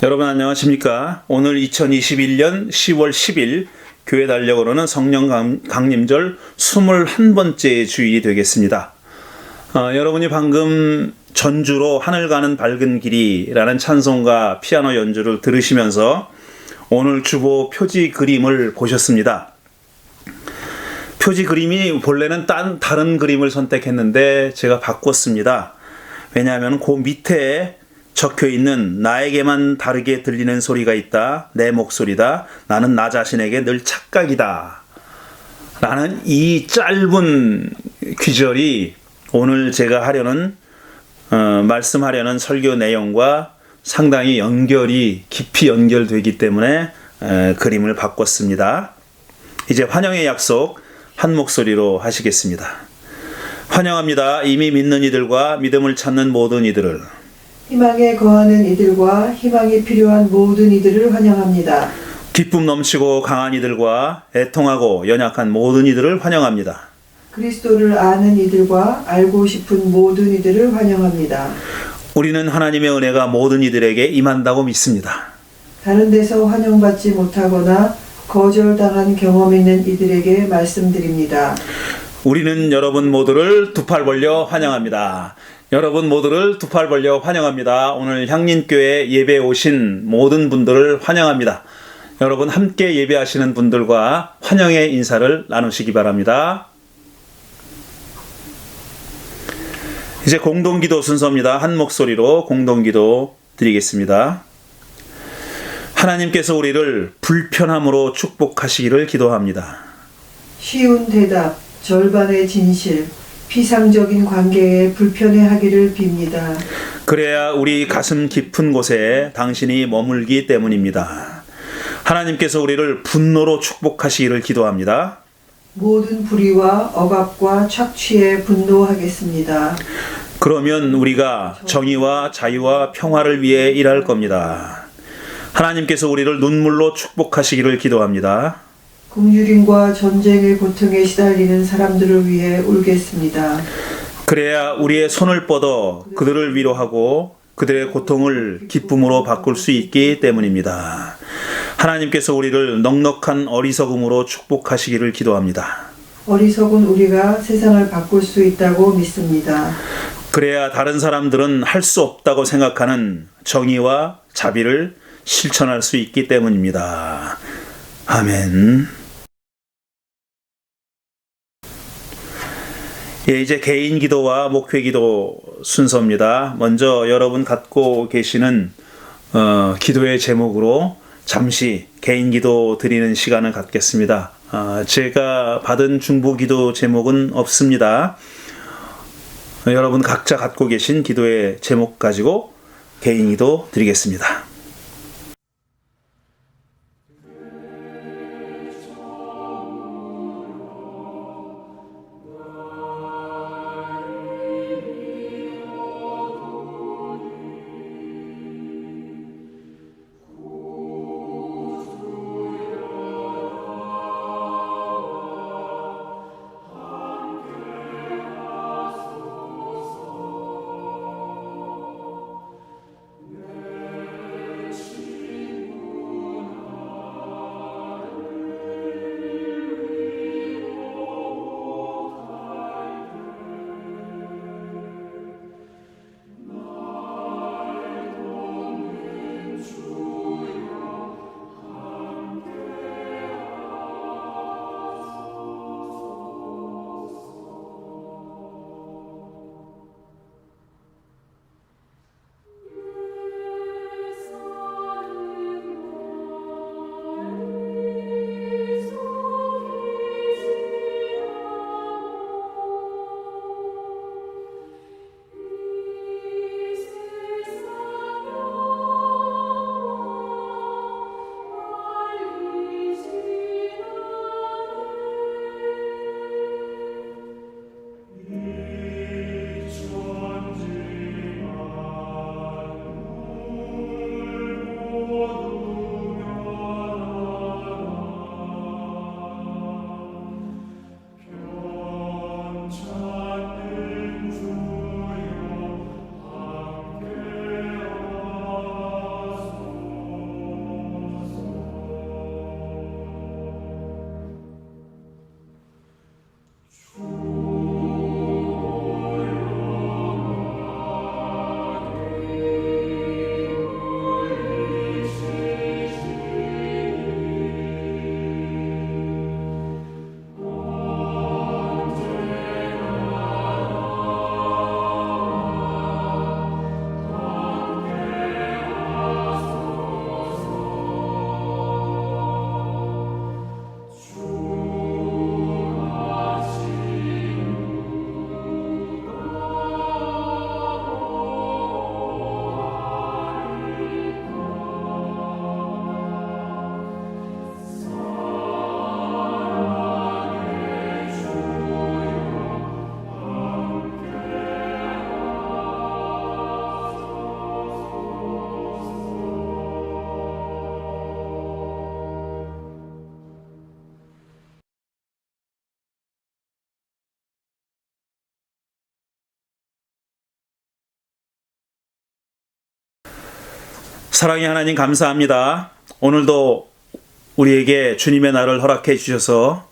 여러분 안녕하십니까? 오늘 2021년 10월 10일 교회 달력으로는 성령 강림절 21번째 주일이 되겠습니다. 여러분이 방금 전주로 하늘 가는 밝은 길이라는 찬송과 피아노 연주를 들으시면서 오늘 주보 표지 그림을 보셨습니다. 표지 그림이 본래는 다른 그림을 선택했는데 제가 바꿨습니다. 왜냐하면 그 밑에 적혀 있는 나에게만 다르게 들리는 소리가 있다. 내 목소리다. 나는 나 자신에게 늘 착각이다. 라는 이 짧은 귀절이 오늘 제가 말씀하려는 설교 내용과 상당히 깊이 연결되기 때문에 그림을 바꿨습니다. 이제 환영의 약속 한 목소리로 하시겠습니다. 환영합니다. 이미 믿는 이들과 믿음을 찾는 모든 이들을, 희망에 거하는 이들과 희망이 필요한 모든 이들을 환영합니다. 기쁨 넘치고 강한 이들과 애통하고 연약한 모든 이들을 환영합니다. 그리스도를 아는 이들과 알고 싶은 모든 이들을 환영합니다. 우리는 하나님의 은혜가 모든 이들에게 임한다고 믿습니다. 다른 데서 환영받지 못하거나 거절당한 경험 있는 이들에게 말씀드립니다. 우리는 여러분 모두를 두 팔 벌려 환영합니다. 여러분 모두를 두 팔 벌려 환영합니다. 오늘 향린교회 예배에 오신 모든 분들을 환영합니다. 여러분 함께 예배하시는 분들과 환영의 인사를 나누시기 바랍니다. 이제 공동기도 순서입니다. 한 목소리로 공동기도 드리겠습니다. 하나님께서 우리를 불편함으로 축복하시기를 기도합니다. 쉬운 대답, 절반의 진실, 피상적인 관계에 불편해하기를 빕니다. 그래야 우리 가슴 깊은 곳에 당신이 머물기 때문입니다. 하나님께서 우리를 분노로 축복하시기를 기도합니다. 모든 불의와 억압과 착취에 분노하겠습니다. 그러면 우리가 정의와 자유와 평화를 위해 일할 겁니다. 하나님께서 우리를 눈물로 축복하시기를 기도합니다. 굶주림과 전쟁의 고통에 시달리는 사람들을 위해 울겠습니다. 그래야 우리의 손을 뻗어 그들을 위로하고 그들의 고통을 기쁨으로 바꿀 수 있기 때문입니다. 하나님께서 우리를 넉넉한 어리석음으로 축복하시기를 기도합니다. 어리석은 우리가 세상을 바꿀 수 있다고 믿습니다. 그래야 다른 사람들은 할 수 없다고 생각하는 정의와 자비를 실천할 수 있기 때문입니다. 아멘. 예, 이제 개인 기도와 목회 기도 순서입니다. 먼저 여러분 갖고 계시는 기도의 제목으로 잠시 개인 기도 드리는 시간을 갖겠습니다. 제가 받은 중보 기도 제목은 없습니다. 여러분 각자 갖고 계신 기도의 제목 가지고 개인 기도 드리겠습니다. 사랑의 하나님 감사합니다. 오늘도 우리에게 주님의 날을 허락해 주셔서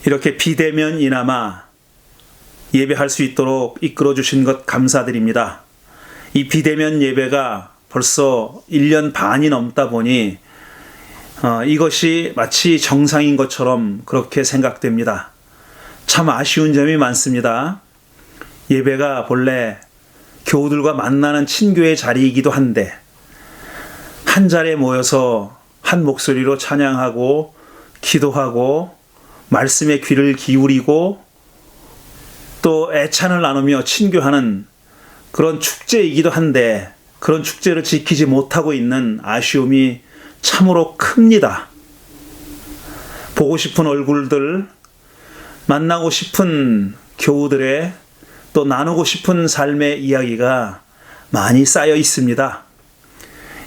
이렇게 비대면이나마 예배할 수 있도록 이끌어 주신 것 감사드립니다. 이 비대면 예배가 벌써 1년 반이 넘다 보니 이것이 마치 정상인 것처럼 그렇게 생각됩니다. 참 아쉬운 점이 많습니다. 예배가 본래 교우들과 만나는 친교의 자리이기도 한데 한 자리에 모여서 한 목소리로 찬양하고 기도하고 말씀에 귀를 기울이고 또 애찬을 나누며 친교하는 그런 축제이기도 한데 그런 축제를 지키지 못하고 있는 아쉬움이 참으로 큽니다. 보고 싶은 얼굴들, 만나고 싶은 교우들의 또 나누고 싶은 삶의 이야기가 많이 쌓여 있습니다.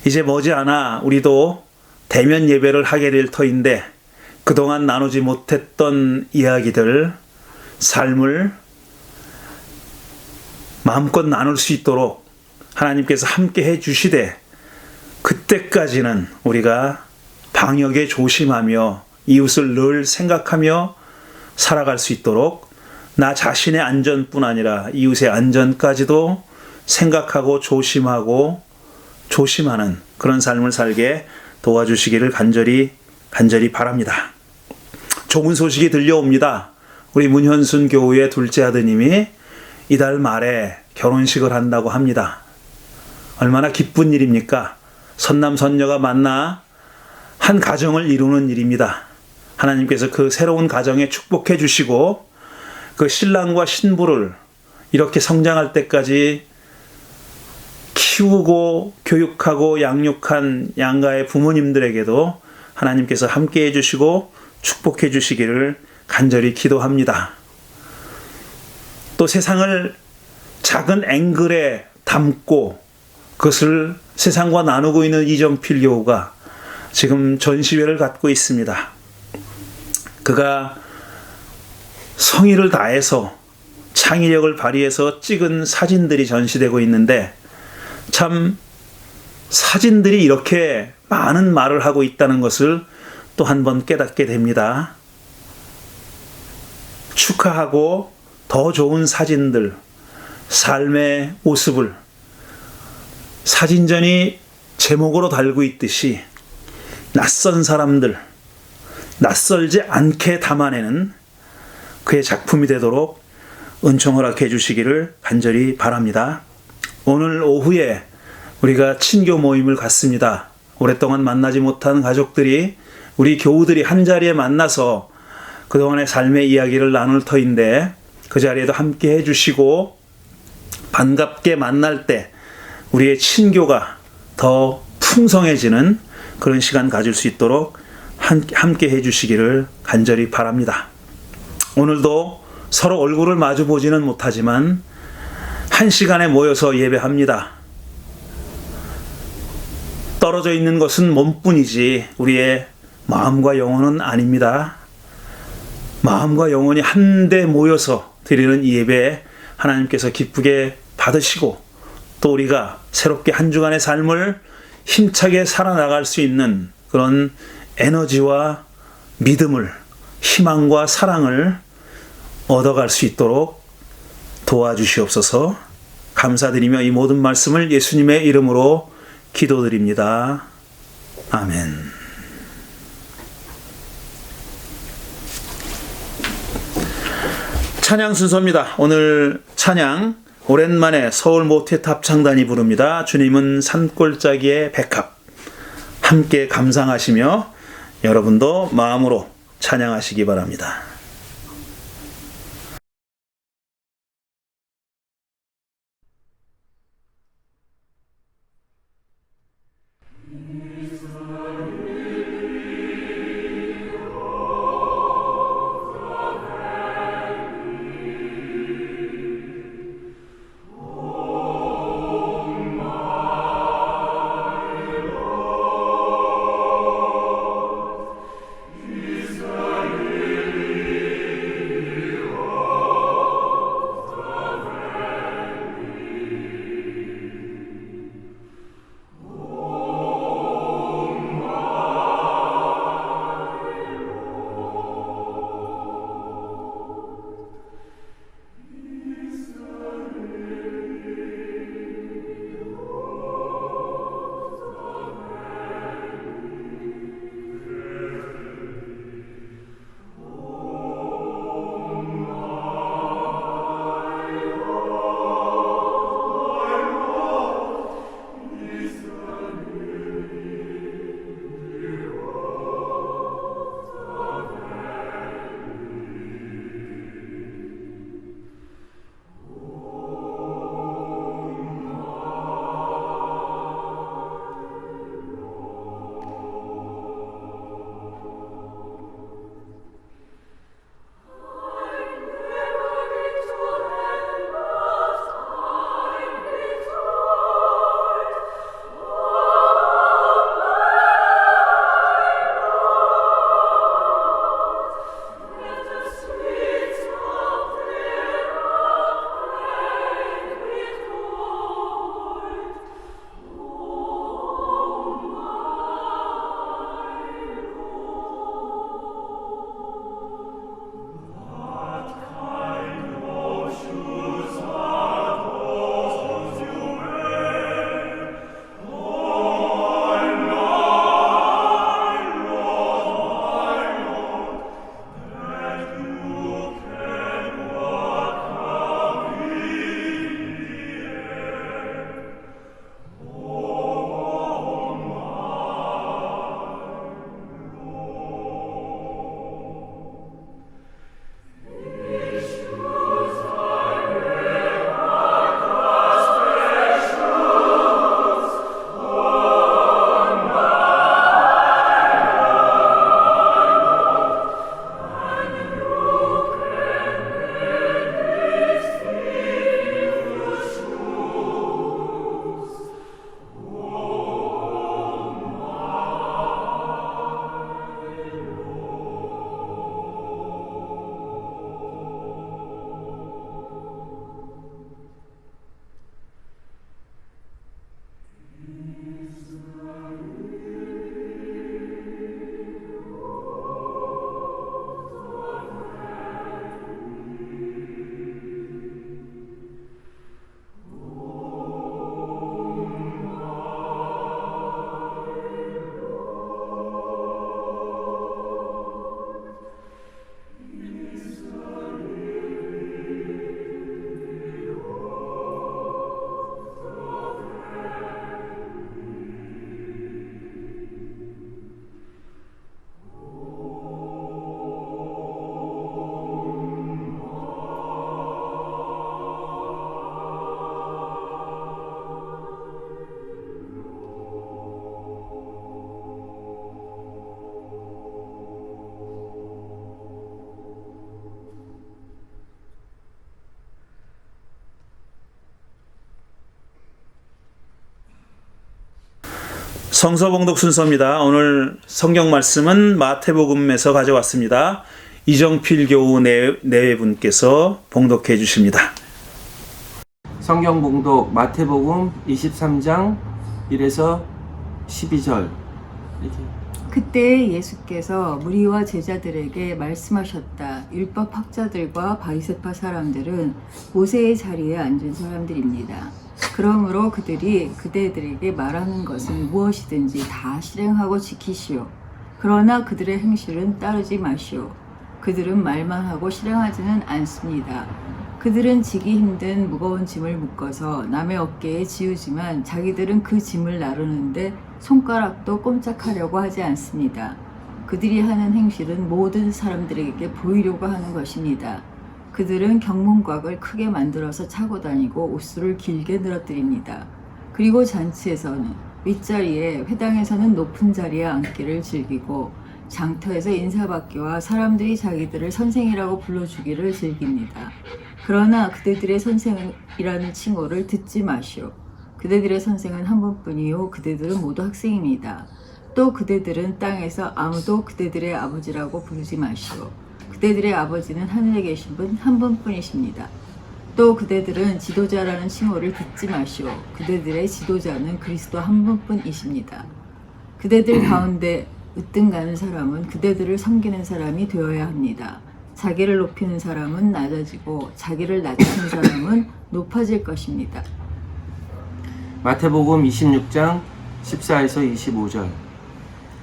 이제 머지않아 우리도 대면 예배를 하게 될 터인데 그동안 나누지 못했던 이야기들, 삶을 마음껏 나눌 수 있도록 하나님께서 함께 해 주시되 그때까지는 우리가 방역에 조심하며 이웃을 늘 생각하며 살아갈 수 있도록 나 자신의 안전뿐 아니라 이웃의 안전까지도 생각하고 조심하고 조심하는 그런 삶을 살게 도와주시기를 간절히 바랍니다. 좋은 소식이 들려옵니다. 우리 문현순 교우의 둘째 아드님이 이달 말에 결혼식을 한다고 합니다. 얼마나 기쁜 일입니까? 선남선녀가 만나 한 가정을 이루는 일입니다. 하나님께서 그 새로운 가정에 축복해 주시고 그 신랑과 신부를 이렇게 성장할 때까지 키우고 교육하고 양육한 양가의 부모님들에게도 하나님께서 함께 해주시고 축복해 주시기를 간절히 기도합니다. 또 세상을 작은 앵글에 담고 그것을 세상과 나누고 있는 이정필 교우가 지금 전시회를 갖고 있습니다. 그가 성의를 다해서 창의력을 발휘해서 찍은 사진들이 전시되고 있는데 참 사진들이 이렇게 많은 말을 하고 있다는 것을 또 한 번 깨닫게 됩니다. 축하하고 더 좋은 사진들, 삶의 모습을 사진전이 제목으로 달고 있듯이 낯선 사람들, 낯설지 않게 담아내는 그의 작품이 되도록 은총 허락해 주시기를 간절히 바랍니다. 오늘 오후에 우리가 친교 모임을 갖습니다. 오랫동안 만나지 못한 가족들이 우리 교우들이 한자리에 만나서 그동안의 삶의 이야기를 나눌 터인데 그 자리에도 함께 해주시고 반갑게 만날 때 우리의 친교가 더 풍성해지는 그런 시간 가질 수 있도록 함께 해주시기를 간절히 바랍니다. 오늘도 서로 얼굴을 마주 보지는 못하지만 한 시간에 모여서 예배합니다. 떨어져 있는 것은 몸뿐이지 우리의 마음과 영혼은 아닙니다. 마음과 영혼이 한데 모여서 드리는 이 예배 하나님께서 기쁘게 받으시고 또 우리가 새롭게 한 주간의 삶을 힘차게 살아나갈 수 있는 그런 에너지와 믿음을, 희망과 사랑을 얻어갈 수 있도록 도와주시옵소서. 감사드리며 이 모든 말씀을 예수님의 이름으로 기도드립니다. 아멘. 찬양 순서입니다. 오늘 찬양 오랜만에 서울 모태탑 합창단이 부릅니다. 주님은 산골짜기의 백합. 함께 감상하시며 여러분도 마음으로 찬양하시기 바랍니다. 성서봉독 순서입니다. 오늘 성경 말씀은 마태복음에서 가져왔습니다. 이정필 교우 네 분께서 봉독해 주십니다. 성경 봉독 마태복음 23장 1에서 12절. 그때 예수께서 무리와 제자들에게 말씀하셨다. 율법 학자들과 바리새파 사람들은 모세의 자리에 앉은 사람들입니다. 그러므로 그들이 그대들에게 말하는 것은 무엇이든지 다 실행하고 지키시오. 그러나 그들의 행실은 따르지 마시오. 그들은 말만 하고 실행하지는 않습니다. 그들은 지기 힘든 무거운 짐을 묶어서 남의 어깨에 지우지만 자기들은 그 짐을 나르는데 손가락도 꼼짝하려고 하지 않습니다. 그들이 하는 행실은 모든 사람들에게 보이려고 하는 것입니다. 그들은 경문곽을 크게 만들어서 차고 다니고 옷수를 길게 늘어뜨립니다. 그리고 잔치에서는 윗자리에, 회당에서는 높은 자리에 앉기를 즐기고 장터에서 인사받기와 사람들이 자기들을 선생이라고 불러주기를 즐깁니다. 그러나 그대들의 선생이라는 칭호를 듣지 마시오. 그대들의 선생은 한 분뿐이요 그대들은 모두 학생입니다. 또 그대들은 땅에서 아무도 그대들의 아버지라고 부르지 마시오. 그대들의 아버지는 하늘에 계신 분 한 분뿐이십니다. 또 그대들은 지도자라는 칭호를 듣지 마시오. 그대들의 지도자는 그리스도 한 분뿐이십니다. 그대들 가운데 으뜸가는 사람은 그대들을 섬기는 사람이 되어야 합니다. 자기를 높이는 사람은 낮아지고 자기를 낮추는 사람은 높아질 것입니다. 마태복음 26장 14에서 25절.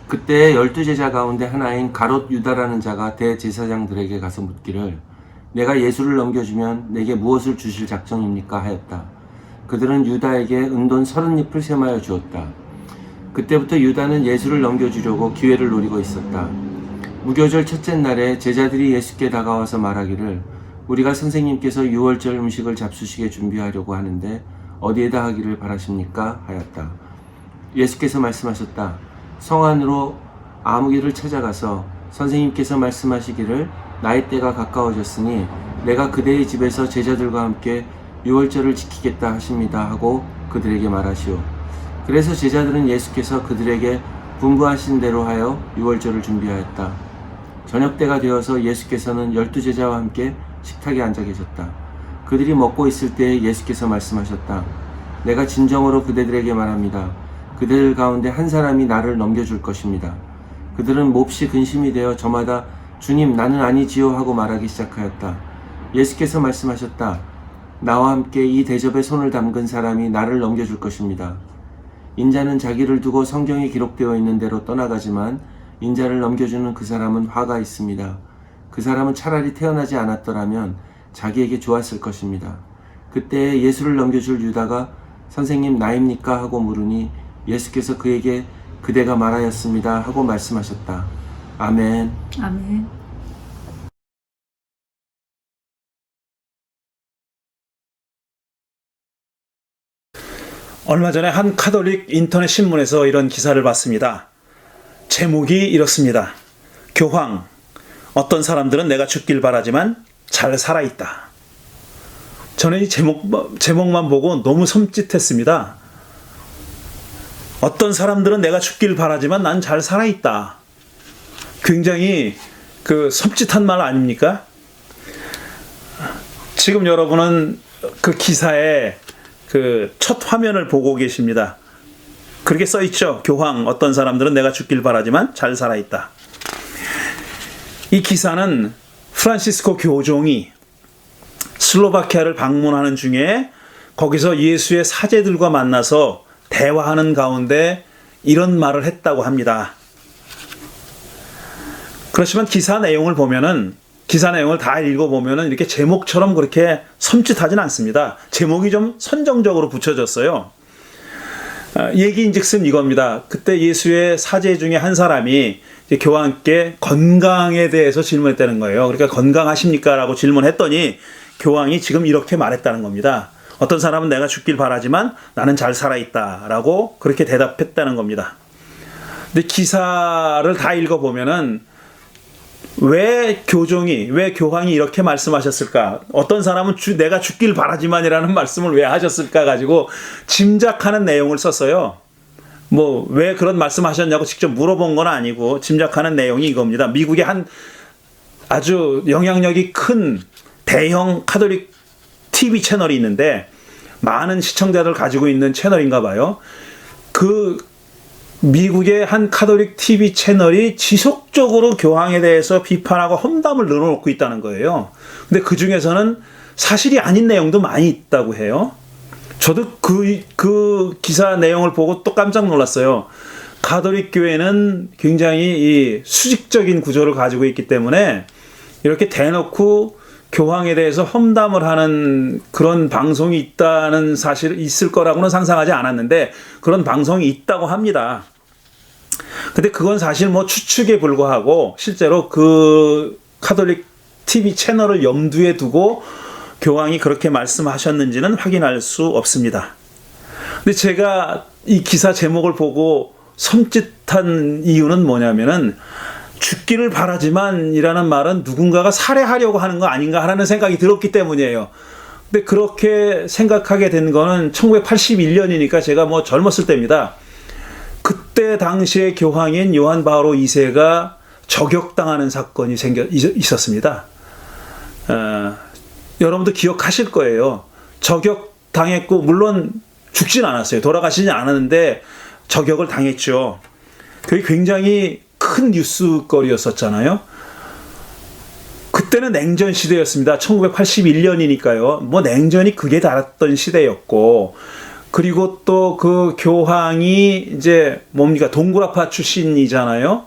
그때 12제자 가운데 하나인 가롯 유다라는 자가 대제사장들에게 가서 묻기를 내가 예수를 넘겨주면 내게 무엇을 주실 작정입니까? 하였다. 그들은 유다에게 은돈 30잎을 세마여 주었다. 그때부터 유다는 예수를 넘겨주려고 기회를 노리고 있었다. 무교절 첫째 날에 제자들이 예수께 다가와서 말하기를 우리가 선생님께서 유월절 음식을 잡수시게 준비하려고 하는데 어디에다 하기를 바라십니까? 하였다. 예수께서 말씀하셨다. 성 안으로 아무개를 찾아가서 선생님께서 말씀하시기를 나의 때가 가까워졌으니 내가 그대의 집에서 제자들과 함께 유월절을 지키겠다 하십니다 하고 그들에게 말하시오. 그래서 제자들은 예수께서 그들에게 분부하신 대로 하여 유월절을 준비하였다. 저녁 때가 되어서 예수께서는 12제자와 함께 식탁에 앉아 계셨다. 그들이 먹고 있을 때에 예수께서 말씀하셨다. 내가 진정으로 그대들에게 말합니다. 그들 가운데 한 사람이 나를 넘겨줄 것입니다. 그들은 몹시 근심이 되어 저마다 주님 나는 아니지요 하고 말하기 시작하였다. 예수께서 말씀하셨다. 나와 함께 이 대접에 손을 담근 사람이 나를 넘겨줄 것입니다. 인자는 자기를 두고 성경에 기록되어 있는 대로 떠나가지만 인자를 넘겨주는 그 사람은 화가 있습니다. 그 사람은 차라리 태어나지 않았더라면 자기에게 좋았을 것입니다. 그때 예수를 넘겨줄 유다가 선생님 나입니까? 하고 물으니 예수께서 그에게 그대가 말하였습니다 하고 말씀하셨다. 아멘. 아멘. 얼마 전에 한 카톨릭 인터넷 신문에서 이런 기사를 봤습니다. 제목이 이렇습니다. 교황, 어떤 사람들은 내가 죽길 바라지만 잘 살아있다. 저는 이 제목만 보고 너무 섬찟했습니다. 어떤 사람들은 내가 죽길 바라지만 난 잘 살아있다. 굉장히 섬찟한 말 아닙니까? 지금 여러분은 그 기사의 첫 화면을 보고 계십니다. 그렇게 써 있죠. 교황, 어떤 사람들은 내가 죽길 바라지만 잘 살아있다. 이 기사는 프란시스코 교종이 슬로바키아를 방문하는 중에 거기서 예수의 사제들과 만나서 대화하는 가운데 이런 말을 했다고 합니다. 그렇지만 기사 내용을 다 읽어보면은 이렇게 제목처럼 그렇게 섬찟하진 않습니다. 제목이 좀 선정적으로 붙여졌어요. 얘기인즉슨 이겁니다. 그때 예수의 사제 중에 한 사람이 이제 교황께 건강에 대해서 질문했다는 거예요. 그러니까 건강하십니까? 라고 질문했더니 교황이 지금 이렇게 말했다는 겁니다. 어떤 사람은 내가 죽길 바라지만 나는 잘 살아있다 라고 그렇게 대답했다는 겁니다. 근데 기사를 다 읽어보면은 왜 교황이 이렇게 말씀하셨을까? 어떤 사람은 내가 죽길 바라지만이라는 말씀을 왜 하셨을까 가지고 짐작하는 내용을 썼어요. 뭐 왜 그런 말씀하셨냐고 직접 물어본 건 아니고 짐작하는 내용이 이겁니다. 미국의 한 아주 영향력이 큰 대형 카톨릭 TV 채널이 있는데 많은 시청자들 가지고 있는 채널인가 봐요. 그 미국의 한 카톨릭 TV 채널이 지속적으로 교황에 대해서 비판하고 험담을 늘어놓고 있다는 거예요. 근데 그 중에서는 사실이 아닌 내용도 많이 있다고 해요. 저도 그 기사 내용을 보고 또 깜짝 놀랐어요. 가톨릭 교회는 굉장히 이 수직적인 구조를 가지고 있기 때문에 이렇게 대놓고 교황에 대해서 험담을 하는 그런 방송이 있다는 사실이 있을 거라고는 상상하지 않았는데 그런 방송이 있다고 합니다. 근데 그건 사실 뭐 추측에 불과하고 실제로 그 카톨릭 TV 채널을 염두에 두고 교황이 그렇게 말씀하셨는지는 확인할 수 없습니다. 근데 제가 이 기사 제목을 보고 섬찟한 이유는 뭐냐면은 죽기를 바라지만 이라는 말은 누군가가 살해하려고 하는 거 아닌가 하는 생각이 들었기 때문이에요. 근데 그렇게 생각하게 된 거는 1981년이니까 제가 뭐 젊었을 때입니다. 그때 당시에 교황인 요한 바오로 2세가 저격당하는 사건이 있었습니다. 여러분도 기억하실 거예요. 저격당했고 물론 죽진 않았어요. 돌아가시진 않았는데 저격을 당했죠. 그게 굉장히 큰 뉴스거리였었잖아요. 그때는 냉전 시대였습니다. 1981년이니까요. 뭐 냉전이 극에 달했던 시대였고, 그리고 또 그 교황이 이제 뭡니까 동굴아파 출신이잖아요.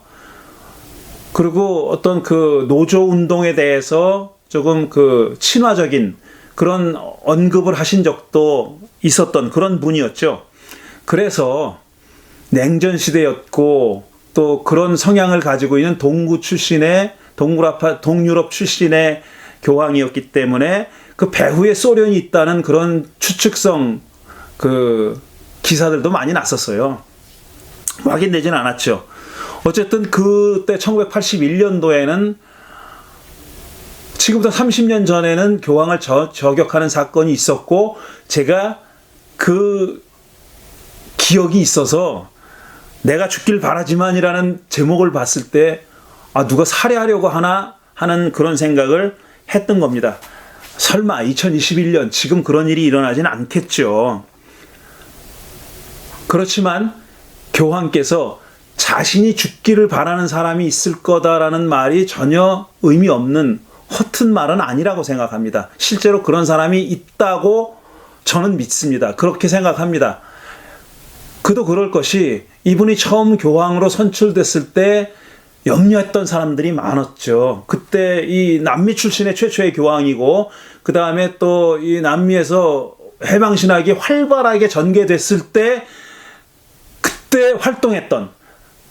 그리고 어떤 그 노조 운동에 대해서 조금 그 친화적인 그런 언급을 하신 적도 있었던 그런 분이었죠. 그래서 냉전 시대였고 또 그런 성향을 가지고 있는 동구 출신의 동유럽 출신의 교황이었기 때문에 그 배후에 소련이 있다는 그런 추측성 그 기사들도 많이 났었어요. 확인되지는 않았죠. 어쨌든 그때 1981년도에는 지금부터 30년 전에는 교황을 저격하는 사건이 있었고 제가 그 기억이 있어서 내가 죽길 바라지만이라는 제목을 봤을 때 누가 살해하려고 하나 하는 그런 생각을 했던 겁니다. 설마 2021년 지금 그런 일이 일어나지는 않겠죠. 그렇지만 교황께서 자신이 죽기를 바라는 사람이 있을 거다라는 말이 전혀 의미 없는 허튼 말은 아니라고 생각합니다. 실제로 그런 사람이 있다고 저는 믿습니다. 그렇게 생각합니다. 그도 그럴 것이 이분이 처음 교황으로 선출됐을 때 염려했던 사람들이 많았죠. 그때 이 남미 출신의 최초의 교황이고 그 다음에 또 이 남미에서 해방신학이 활발하게 전개됐을 때 그때 활동했던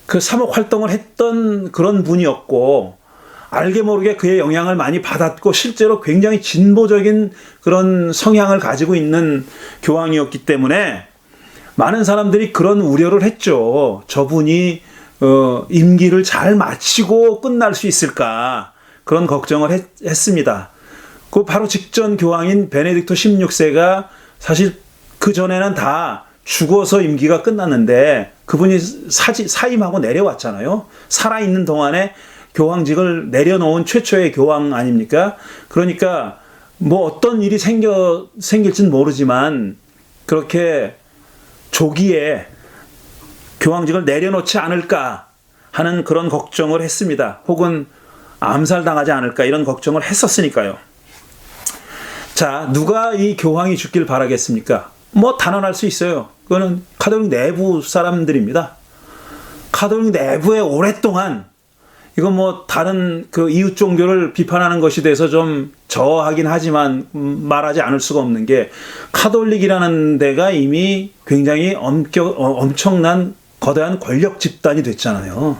그 사목 활동을 했던 그런 분이었고 알게 모르게 그의 영향을 많이 받았고 실제로 굉장히 진보적인 그런 성향을 가지고 있는 교황이었기 때문에 많은 사람들이 그런 우려를 했죠. 저분이 임기를 잘 마치고 끝날 수 있을까 그런 걱정을 했습니다. 그 바로 직전 교황인 베네딕토 16세가 사실 그 전에는 다 죽어서 임기가 끝났는데 그분이 사임하고 내려왔잖아요. 살아있는 동안에 교황직을 내려놓은 최초의 교황 아닙니까? 그러니까 뭐 어떤 일이 생길지는 모르지만 그렇게 조기에 교황직을 내려놓지 않을까 하는 그런 걱정을 했습니다. 혹은 암살당하지 않을까 이런 걱정을 했었으니까요. 자, 누가 이 교황이 죽길 바라겠습니까? 뭐 단언할 수 있어요. 그거는 카톨릭 내부 사람들입니다. 카톨릭 내부에 오랫동안 이건 뭐 다른 그 이웃 종교를 비판하는 것에 대해서 좀 저하긴 하지만 말하지 않을 수가 없는 게 카톨릭이라는 데가 이미 굉장히 엄청난 거대한 권력 집단이 됐잖아요.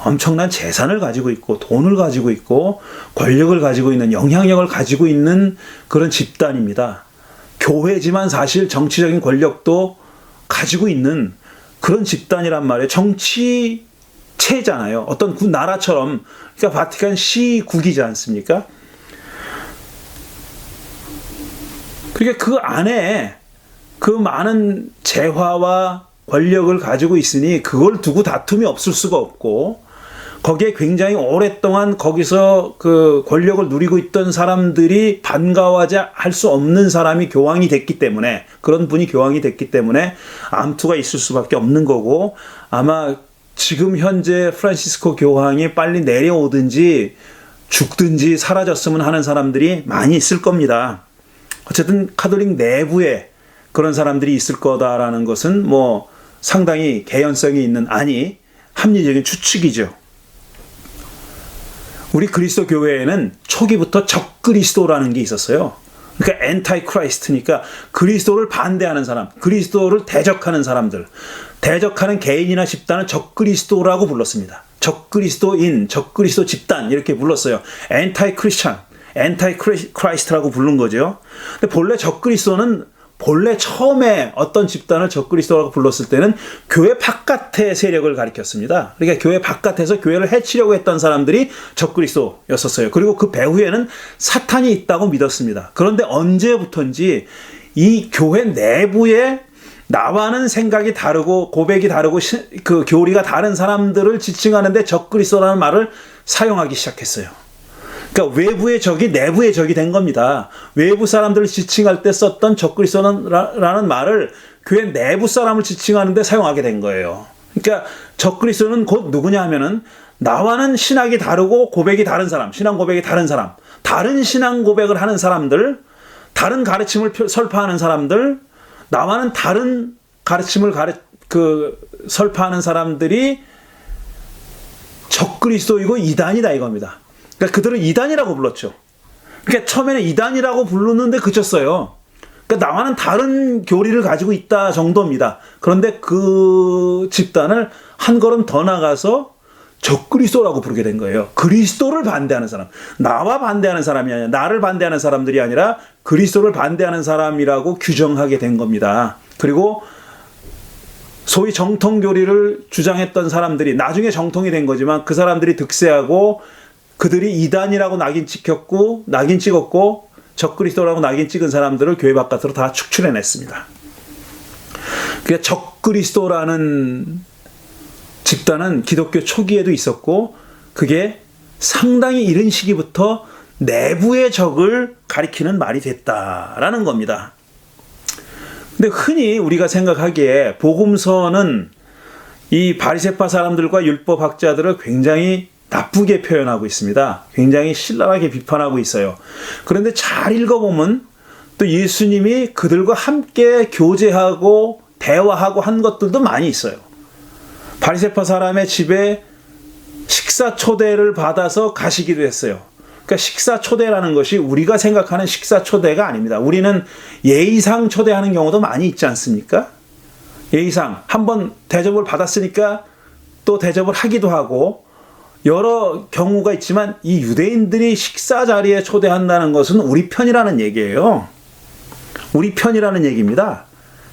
엄청난 재산을 가지고 있고 돈을 가지고 있고 권력을 가지고 있는 영향력을 가지고 있는 그런 집단입니다. 교회지만 사실 정치적인 권력도 가지고 있는 그런 집단이란 말이에요. 정치체잖아요. 어떤 나라처럼 그러니까 바티칸 시국이지 않습니까? 그러니까 그 안에 그 많은 재화와 권력을 가지고 있으니 그걸 두고 다툼이 없을 수가 없고, 거기에 굉장히 오랫동안 거기서 그 권력을 누리고 있던 사람들이 반가워하지 할 수 없는 사람이 교황이 됐기 때문에, 그런 분이 교황이 됐기 때문에 암투가 있을 수밖에 없는 거고, 아마 지금 현재 프란시스코 교황이 빨리 내려오든지 죽든지 사라졌으면 하는 사람들이 많이 있을 겁니다. 어쨌든 카톨릭 내부에 그런 사람들이 있을 거다라는 것은 뭐 상당히 개연성이 있는, 아니 합리적인 추측이죠. 우리 그리스도 교회에는 초기부터 적그리스도라는 게 있었어요. 그러니까 엔타이 크라이스트니까 그리스도를 반대하는 사람, 그리스도를 대적하는 사람들, 대적하는 개인이나 집단은 적그리스도라고 불렀습니다. 적그리스도인, 적그리스도 집단 이렇게 불렀어요. 엔타이 크리스찬, 엔타이 크라이스트라고 부른 거죠. 근데 본래 적그리스도는 본래 처음에 어떤 집단을 적그리스도라고 불렀을 때는 교회 바깥의 세력을 가리켰습니다. 그러니까 교회 바깥에서 교회를 해치려고 했던 사람들이 적그리스도였었어요. 그리고 그 배후에는 사탄이 있다고 믿었습니다. 그런데 언제부턴지 이 교회 내부에 나와는 생각이 다르고 고백이 다르고 그 교리가 다른 사람들을 지칭하는데 적그리스도라는 말을 사용하기 시작했어요. 그러니까 외부의 적이 내부의 적이 된 겁니다. 외부 사람들을 지칭할 때 썼던 적그리스도라는 말을 교회 내부 사람을 지칭하는데 사용하게 된 거예요. 그러니까 적그리스도는 곧 누구냐 하면은 나와는 신학이 다르고 고백이 다른 사람, 신앙 고백이 다른 사람, 다른 신앙 고백을 하는 사람들, 다른 가르침을 설파하는 사람들, 나와는 다른 가르침을 설파하는 사람들이 적그리스도이고 이단이다 이겁니다. 그러니까 그들은 이단이라고 불렀죠. 그러니까 처음에는 이단이라고 부르는데 그쳤어요. 그러니까 나와는 다른 교리를 가지고 있다 정도입니다. 그런데 그 집단을 한 걸음 더 나가서 적그리스도라고 부르게 된 거예요. 그리스도를 반대하는 사람, 나와 반대하는 사람이 아니라, 나를 반대하는 사람들이 아니라 그리스도를 반대하는 사람이라고 규정하게 된 겁니다. 그리고 소위 정통교리를 주장했던 사람들이 나중에 정통이 된 거지만 그 사람들이 득세하고 그들이 이단이라고 낙인 찍었고 적그리스도라고 낙인 찍은 사람들을 교회 바깥으로 다 축출해냈습니다. 그러니까 적그리스도라는 집단은 기독교 초기에도 있었고 그게 상당히 이른 시기부터 내부의 적을 가리키는 말이 됐다라는 겁니다. 근데 흔히 우리가 생각하기에 복음서는 이 바리새파 사람들과 율법학자들을 굉장히 나쁘게 표현하고 있습니다. 굉장히 신랄하게 비판하고 있어요. 그런데 잘 읽어보면 또 예수님이 그들과 함께 교제하고 대화하고 한 것들도 많이 있어요. 바리새파 사람의 집에 식사 초대를 받아서 가시기도 했어요. 그러니까 식사 초대라는 것이 우리가 생각하는 식사 초대가 아닙니다. 우리는 예의상 초대하는 경우도 많이 있지 않습니까? 예의상 한번 대접을 받았으니까 또 대접을 하기도 하고 여러 경우가 있지만 이 유대인들이 식사 자리에 초대한다는 것은 우리 편이라는 얘기예요. 우리 편이라는 얘기입니다.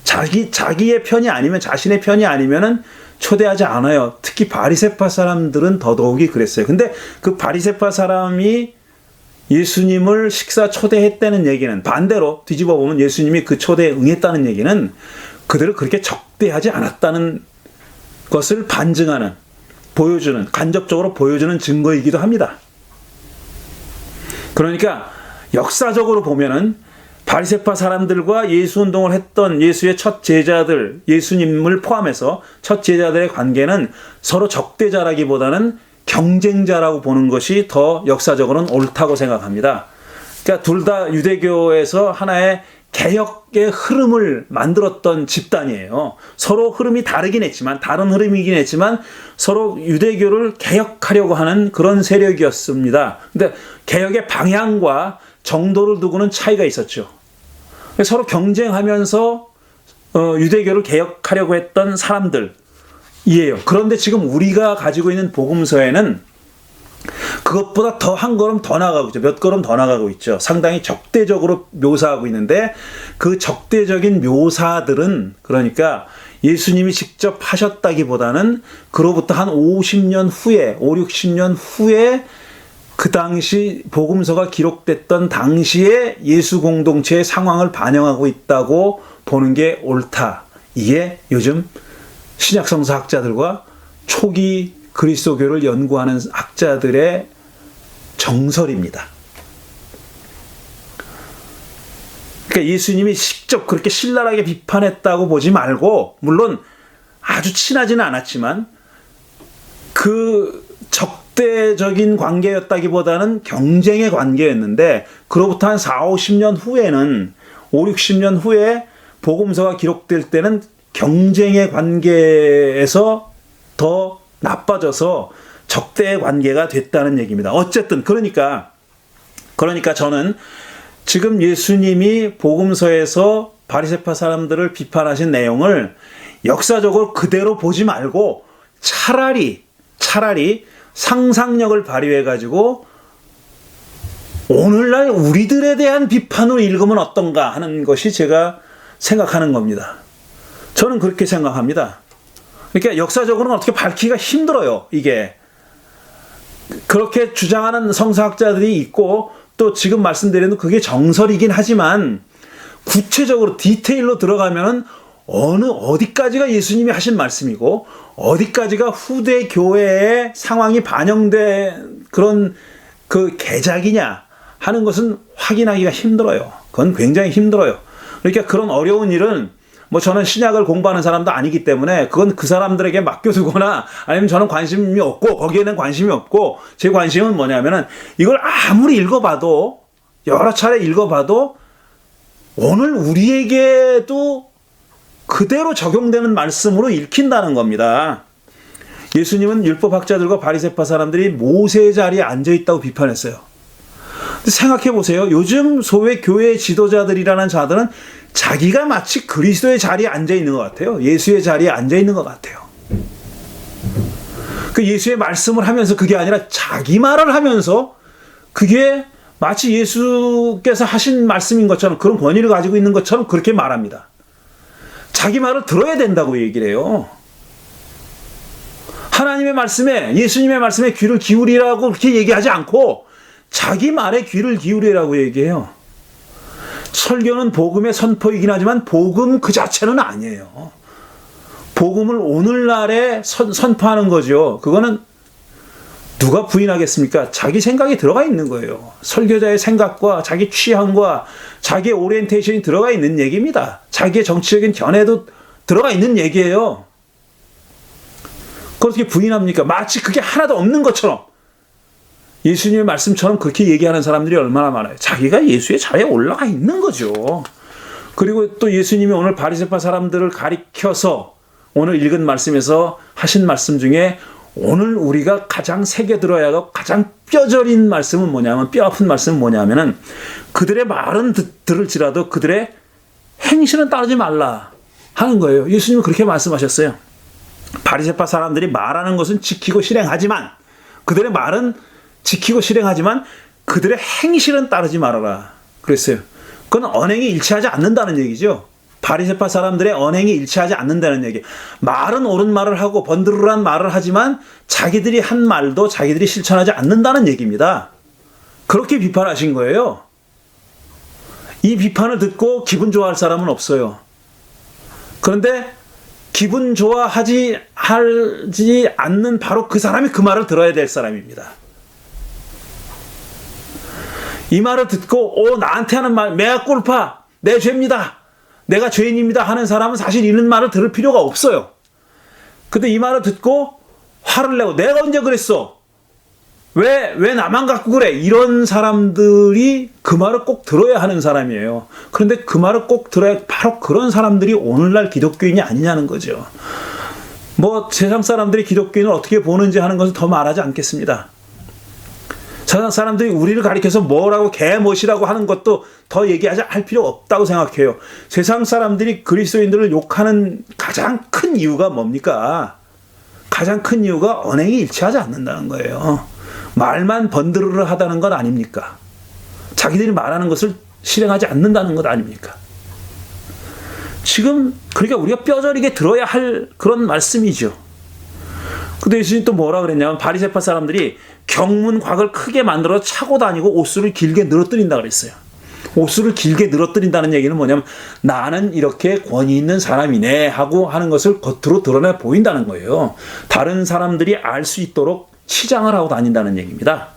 자기의 편이 아니면 자신의 편이 아니면은 초대하지 않아요. 특히 바리새파 사람들은 더더욱이 그랬어요. 근데 그 바리새파 사람이 예수님을 식사 초대했다는 얘기는 반대로 뒤집어 보면 예수님이 그 초대에 응했다는 얘기는 그들을 그렇게 적대하지 않았다는 것을 반증하는, 보여주는, 간접적으로 보여주는 증거이기도 합니다. 그러니까 역사적으로 보면은 바리새파 사람들과 예수 운동을 했던 예수의 첫 제자들, 예수님을 포함해서 첫 제자들의 관계는 서로 적대자라기보다는 경쟁자라고 보는 것이 더 역사적으로는 옳다고 생각합니다. 그러니까 둘 다 유대교에서 하나의 개혁의 흐름을 만들었던 집단이에요. 서로 흐름이 다르긴 했지만, 다른 흐름이긴 했지만 서로 유대교를 개혁하려고 하는 그런 세력이었습니다. 근데 개혁의 방향과 정도를 두고는 차이가 있었죠. 서로 경쟁하면서 유대교를 개혁하려고 했던 사람들이에요. 그런데 지금 우리가 가지고 있는 복음서에는 그것보다 더 한 걸음 더 나가고 있죠. 몇 걸음 더 나가고 있죠. 상당히 적대적으로 묘사하고 있는데 그 적대적인 묘사들은 그러니까 예수님이 직접 하셨다기보다는 그로부터 한 50년 후에, 5, 60년 후에 그 당시 복음서가 기록됐던 당시에 예수 공동체의 상황을 반영하고 있다고 보는 게 옳다. 이게 요즘 신약 성서 학자들과 초기 그리스도교를 연구하는 학자들의 정설입니다. 그러니까 예수님이 직접 그렇게 신랄하게 비판했다고 보지 말고, 물론 아주 친하지는 않았지만 그 적대적인 관계였다기보다는 경쟁의 관계였는데, 그로부터 한 4, 50년 후에는 5, 60년 후에 복음서가 기록될 때는 경쟁의 관계에서 더 나빠져서 적대의 관계가 됐다는 얘기입니다. 어쨌든 그러니까 저는 지금 예수님이 복음서에서 바리새파 사람들을 비판하신 내용을 역사적으로 그대로 보지 말고 차라리 상상력을 발휘해 가지고 오늘날 우리들에 대한 비판으로 읽으면 어떤가 하는 것이 제가 생각하는 겁니다. 저는 그렇게 생각합니다. 그러니까 역사적으로는 어떻게 밝히기가 힘들어요. 이게 그렇게 주장하는 성서학자들이 있고, 또 지금 말씀드린 그게 정설이긴 하지만 구체적으로 디테일로 들어가면은 어디까지가 예수님이 하신 말씀이고 어디까지가 후대 교회의 상황이 반영된 그런 그 개작이냐 하는 것은 확인하기가 힘들어요. 그건 굉장히 힘들어요. 그러니까 그런 어려운 일은 뭐 저는 신약을 공부하는 사람도 아니기 때문에 그건 그 사람들에게 맡겨두거나, 아니면 저는 관심이 없고 거기에는 관심이 없고, 제 관심은 뭐냐면은 이걸 아무리 읽어봐도, 여러 차례 읽어봐도 오늘 우리에게도 그대로 적용되는 말씀으로 읽힌다는 겁니다. 예수님은 율법학자들과 바리새파 사람들이 모세의 자리에 앉아있다고 비판했어요. 생각해 보세요. 요즘 소위 교회 지도자들이라는 자들은 자기가 마치 그리스도의 자리에 앉아 있는 것 같아요. 예수의 자리에 앉아 있는 것 같아요. 그 예수의 말씀을 하면서 그게 아니라 자기 말을 하면서 그게 마치 예수께서 하신 말씀인 것처럼, 그런 권위를 가지고 있는 것처럼 그렇게 말합니다. 자기 말을 들어야 된다고 얘기를 해요. 하나님의 말씀에, 예수님의 말씀에 귀를 기울이라고 그렇게 얘기하지 않고 자기 말에 귀를 기울이라고 얘기해요. 설교는 복음의 선포이긴 하지만 복음 그 자체는 아니에요. 복음을 오늘날에 선포하는 거죠. 그거는 누가 부인하겠습니까? 자기 생각이 들어가 있는 거예요. 설교자의 생각과 자기 취향과 자기의 오리엔테이션이 들어가 있는 얘기입니다. 자기의 정치적인 견해도 들어가 있는 얘기예요. 그걸 어떻게 부인합니까? 마치 그게 하나도 없는 것처럼. 예수님의 말씀처럼 그렇게 얘기하는 사람들이 얼마나 많아요. 자기가 예수의 자리에 올라가 있는 거죠. 그리고 또 예수님이 오늘 바리새파 사람들을 가리켜서 오늘 읽은 말씀에서 하신 말씀 중에 오늘 우리가 가장 새겨 들어야 하고 가장 뼈저린 말씀은 뭐냐면, 뼈 아픈 말씀은 뭐냐면은 그들의 말은 들을지라도 그들의 행실은 따르지 말라 하는 거예요. 예수님은 그렇게 말씀하셨어요. 바리새파 사람들이 말하는 것은 지키고 실행하지만, 그들의 말은 지키고 실행하지만 그들의 행실은 따르지 말아라 그랬어요. 그건 언행이 일치하지 않는다는 얘기죠. 바리새파 사람들의 언행이 일치하지 않는다는 얘기. 말은 옳은 말을 하고 번드르르한 말을 하지만 자기들이 한 말도 자기들이 실천하지 않는다는 얘기입니다. 그렇게 비판하신 거예요. 이 비판을 듣고 기분 좋아할 사람은 없어요. 그런데 기분 좋아하지 않는 바로 그 사람이 그 말을 들어야 될 사람입니다. 이 말을 듣고 나한테 하는 말, 메아 꿀파, 내 죄입니다, 내가 죄인입니다 하는 사람은 사실 이런 말을 들을 필요가 없어요. 근데 이 말을 듣고 화를 내고 내가 언제 그랬어? 왜 나만 갖고 그래? 이런 사람들이 그 말을 꼭 들어야 하는 사람이에요. 그런데 그 말을 꼭 들어야, 바로 그런 사람들이 오늘날 기독교인이 아니냐는 거죠. 뭐 세상 사람들이 기독교인을 어떻게 보는지 하는 것은 더 말하지 않겠습니다. 세상 사람들이 우리를 가리켜서 뭐라고 개못이라고 하는 것도 더 얘기하지 할 필요 없다고 생각해요. 세상 사람들이 그리스도인들을 욕하는 가장 큰 이유가 뭡니까? 가장 큰 이유가 언행이 일치하지 않는다는 거예요. 말만 번드르르 하다는 것 아닙니까? 자기들이 말하는 것을 실행하지 않는다는 것 아닙니까? 지금 그러니까 우리가 뼈저리게 들어야 할 그런 말씀이죠. 근데 예수님 또 뭐라 그랬냐면, 바리새파 사람들이 경문곽을 크게 만들어 차고 다니고 옷수를 길게 늘어뜨린다 그랬어요. 옷을 길게 늘어뜨린다는 얘기는 뭐냐면 나는 이렇게 권위 있는 사람이네 하고 하는 것을 겉으로 드러내 보인다는 거예요. 다른 사람들이 알 수 있도록 치장을 하고 다닌다는 얘기입니다.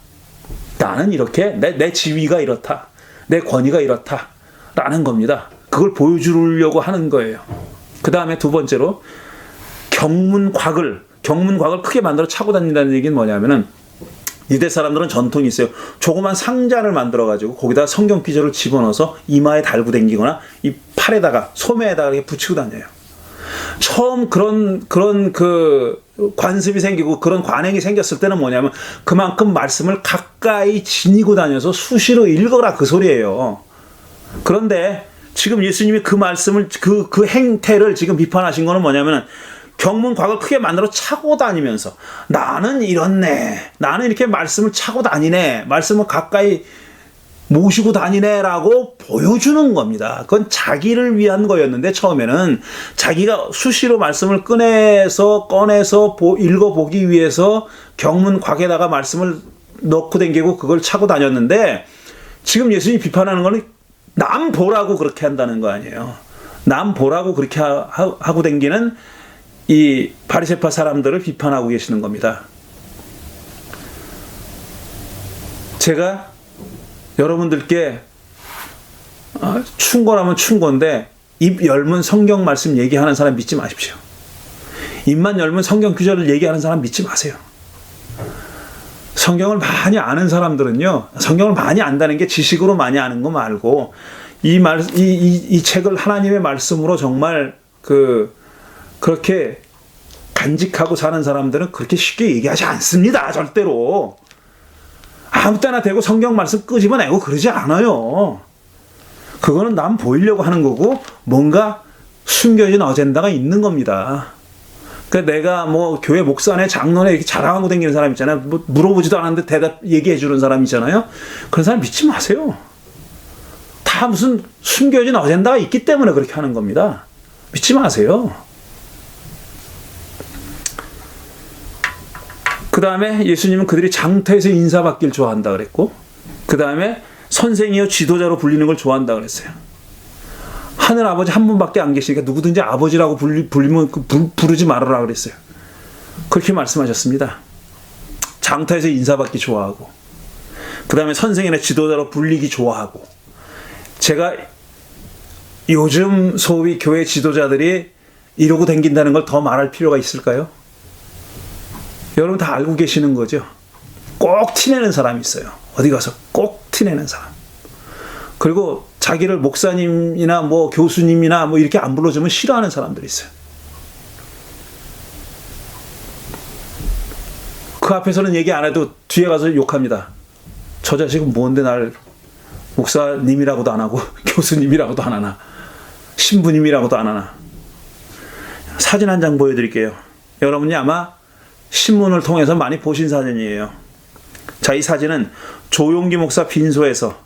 나는 이렇게 내 지위가 이렇다. 내 권위가 이렇다. 라는 겁니다. 그걸 보여주려고 하는 거예요. 그 다음에 두 번째로 경문곽을 크게 만들어 차고 다닌다는 얘기는 뭐냐면은 유대 사람들은 전통이 있어요. 조그만 상자를 만들어가지고 거기다 성경 기절을 집어넣어서 이마에 달고 다니거나 이 팔에다가 소매에다가 이렇게 붙이고 다녀요. 처음 그런 그 관습이 생기고 그런 관행이 생겼을 때는 뭐냐면 그만큼 말씀을 가까이 지니고 다녀서 수시로 읽어라 그 소리예요. 그런데 지금 예수님이 그 말씀을 그 행태를 지금 비판하신 거는 뭐냐면은 경문곽을 크게 만들어 차고 다니면서 나는 이렇네. 나는 이렇게 말씀을 차고 다니네. 말씀을 가까이 모시고 다니네라고 보여주는 겁니다. 그건 자기를 위한 거였는데 처음에는 자기가 수시로 말씀을 꺼내서 읽어보기 위해서 경문곽에다가 말씀을 넣고 다니고 그걸 차고 다녔는데 지금 예수님이 비판하는 거는 남 보라고 그렇게 한다는 거 아니에요. 남 보라고 그렇게 하고 다니는 이 바리새파 사람들을 비판하고 계시는 겁니다. 제가 여러분들께 충고라면 충고인데 입 열면 성경 말씀 얘기하는 사람 믿지 마십시오. 입만 열면 성경 구절을 얘기하는 사람 믿지 마세요. 성경을 많이 아는 사람들은요, 성경을 많이 안다는 게 지식으로 많이 아는 거 말고 이 책을 하나님의 말씀으로 정말 그렇게 간직하고 사는 사람들은 그렇게 쉽게 얘기하지 않습니다. 절대로. 아무 때나 대고 성경 말씀 끄집어내고 그러지 않아요. 그거는 남 보이려고 하는 거고 뭔가 숨겨진 어젠다가 있는 겁니다. 그러니까 내가 뭐 교회 목사네 장로네 이렇게 자랑하고 다니는 사람 있잖아요. 뭐 물어보지도 않았는데 대답 얘기해 주는 사람 있잖아요. 그런 사람 믿지 마세요. 다 무슨 숨겨진 어젠다가 있기 때문에 그렇게 하는 겁니다. 믿지 마세요. 그 다음에 예수님은 그들이 장터에서 인사받기를 좋아한다 그랬고, 그 다음에 선생이요 지도자로 불리는 걸 좋아한다 그랬어요. 하늘 아버지 한 분밖에 안 계시니까 누구든지 아버지라고 부르면 부르지 말아라 그랬어요. 그렇게 말씀하셨습니다. 장터에서 인사받기 좋아하고, 그 다음에 선생이나 지도자로 불리기 좋아하고. 제가 요즘 소위 교회 지도자들이 이러고 다닌다는 걸 더 말할 필요가 있을까요? 여러분 다 알고 계시는 거죠. 꼭 티내는 사람이 있어요. 어디 가서 꼭 티내는 사람. 그리고 자기를 목사님이나 뭐 교수님이나 뭐 이렇게 안 불러주면 싫어하는 사람들이 있어요. 그 앞에서는 얘기 안 해도 뒤에 가서 욕합니다. 저 자식은 뭔데 날 목사님이라고도 안 하고 교수님이라고도 안 하나, 신부님이라고도 안 하나. 사진 한 장 보여드릴게요. 여러분이 아마 신문을 통해서 많이 보신 사진이에요. 자, 이 사진은 조용기 목사 빈소에서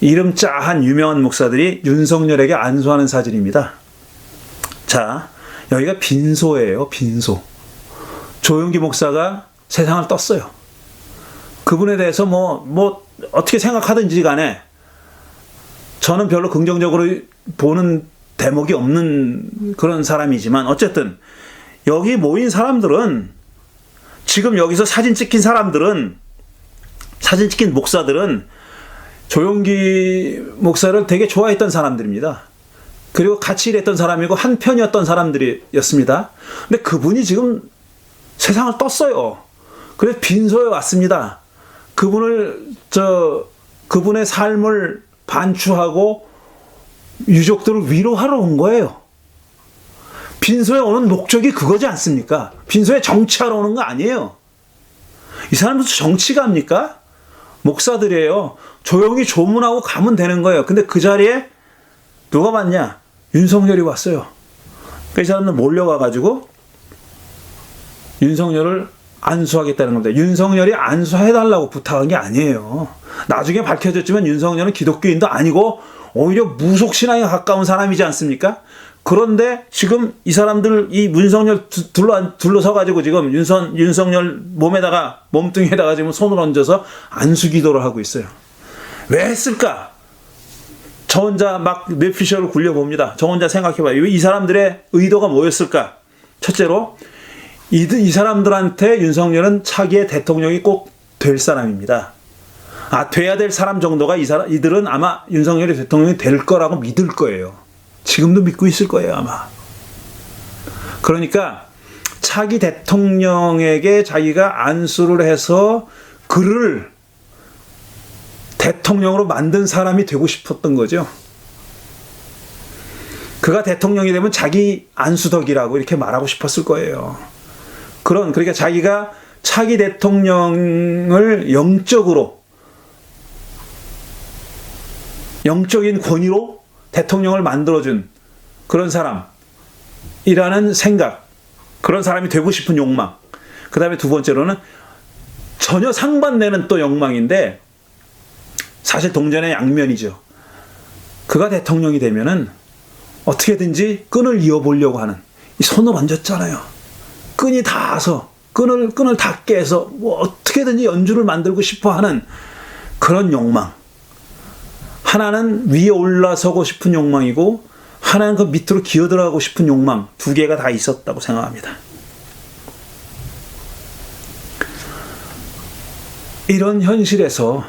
이름 짜한 유명한 목사들이 윤석열에게 안수하는 사진입니다. 자, 여기가 빈소예요. 빈소. 조용기 목사가 세상을 떴어요. 그분에 대해서 뭐 어떻게 생각하든지 간에 저는 별로 긍정적으로 보는 대목이 없는 그런 사람이지만 어쨌든 여기 모인 사람들은, 지금 여기서 사진 찍힌 목사들은 조용기 목사를 되게 좋아했던 사람들입니다. 그리고 같이 일했던 사람이고 한 편이었던 사람들이었습니다. 근데 그분이 지금 세상을 떴어요. 그래서 빈소에 왔습니다. 그분의 삶을 반추하고 유족들을 위로하러 온 거예요. 빈소에 오는 목적이 그거지 않습니까? 빈소에 정치하러 오는 거 아니에요. 이 사람들 정치가 합니까? 목사들이에요. 조용히 조문하고 가면 되는 거예요. 근데 그 자리에 누가 왔냐? 윤석열이 왔어요. 그 사람들 몰려가가지고 윤석열을 안수하겠다는 겁니다. 윤석열이 안수해달라고 부탁한 게 아니에요. 나중에 밝혀졌지만 윤석열은 기독교인도 아니고 오히려 무속신앙에 가까운 사람이지 않습니까? 그런데 지금 이 사람들 이 윤석열 둘러서가지고 지금 윤석열 몸뚱이에다가 지금 손을 얹어서 안수 기도를 하고 있어요. 왜 했을까? 저 혼자 막 뇌피셜을 굴려봅니다. 저 혼자 생각해봐요. 이 사람들의 의도가 뭐였을까? 첫째로 이 사람들한테 윤석열은 차기의 대통령이 꼭 될 사람입니다. 돼야 될 사람 정도가 이들은 아마 윤석열이 대통령이 될 거라고 믿을 거예요. 지금도 믿고 있을 거예요, 아마. 그러니까 차기 대통령에게 자기가 안수를 해서 그를 대통령으로 만든 사람이 되고 싶었던 거죠. 그가 대통령이 되면 자기 안수덕이라고 이렇게 말하고 싶었을 거예요. 그러니까 자기가 차기 대통령을 영적인 권위로 대통령을 만들어준 그런 사람이라는 생각, 그런 사람이 되고 싶은 욕망. 그 다음에 두 번째로는 전혀 상반되는 또 욕망인데 사실 동전의 양면이죠. 그가 대통령이 되면은 어떻게든지 끈을 이어보려고 하는, 이 손을 얹었잖아요. 끈이 닿아서 끈을 다 깨서 뭐 어떻게든지 연주를 만들고 싶어 하는 그런 욕망. 하나는 위에 올라서고 싶은 욕망이고 하나는 그 밑으로 기어들어가고 싶은 욕망, 두 개가 다 있었다고 생각합니다. 이런 현실에서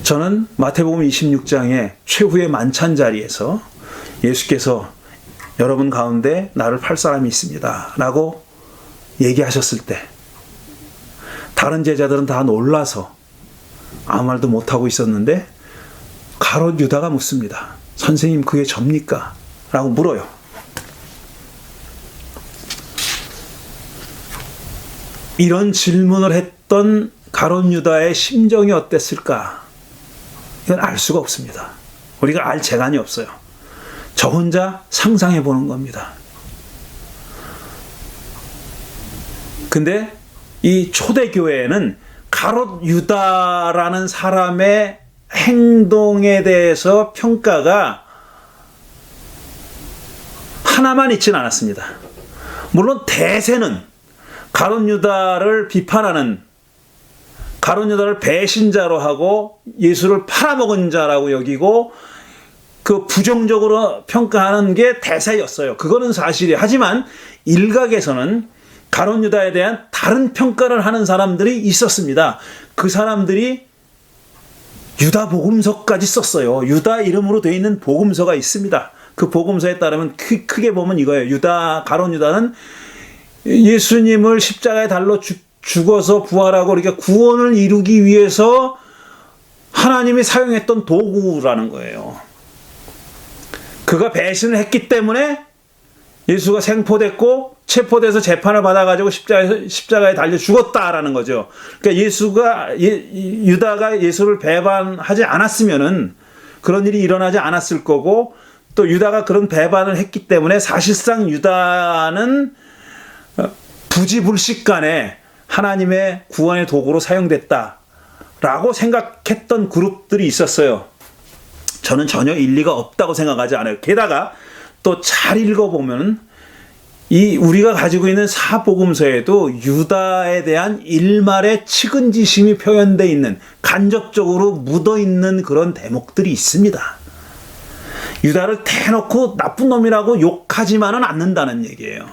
저는 마태복음 26장의 최후의 만찬 자리에서 예수께서 여러분 가운데 나를 팔 사람이 있습니다 라고 얘기하셨을 때 다른 제자들은 다 놀라서 아무 말도 못하고 있었는데 가롯 유다가 묻습니다. 선생님, 그게 접니까? 라고 물어요. 이런 질문을 했던 가롯 유다의 심정이 어땠을까? 이건 알 수가 없습니다. 우리가 알 재간이 없어요. 저 혼자 상상해 보는 겁니다. 근데 이 초대교회에는 가롯 유다라는 사람의 행동에 대해서 평가가 하나만 있지는 않았습니다. 물론 대세는 가롯 유다를 비판하는, 가롯 유다를 배신자로 하고 예수를 팔아먹은 자라고 여기고 그 부정적으로 평가하는 게 대세였어요. 그거는 사실이에요. 하지만 일각에서는 가롯 유다에 대한 다른 평가를 하는 사람들이 있었습니다. 그 사람들이 유다 복음서까지 썼어요. 유다 이름으로 되어 있는 복음서가 있습니다. 그 복음서에 따르면 크게 보면 이거예요. 가롯 유다는 예수님을 십자가에 달로 죽어서 부활하고 이렇게 구원을 이루기 위해서 하나님이 사용했던 도구라는 거예요. 그가 배신을 했기 때문에 예수가 생포됐고 체포돼서 재판을 받아가지고 십자가에 달려 죽었다라는 거죠. 그러니까 유다가 예수를 배반하지 않았으면은 그런 일이 일어나지 않았을 거고, 또 유다가 그런 배반을 했기 때문에 사실상 유다는 부지불식간에 하나님의 구원의 도구로 사용됐다라고 생각했던 그룹들이 있었어요. 저는 전혀 일리가 없다고 생각하지 않아요. 게다가 또 잘 읽어보면 우리가 가지고 있는 사복음서에도 유다에 대한 일말의 측은지심이 표현되어 있는, 간접적으로 묻어있는 그런 대목들이 있습니다. 유다를 대놓고 나쁜 놈이라고 욕하지만은 않는다는 얘기예요.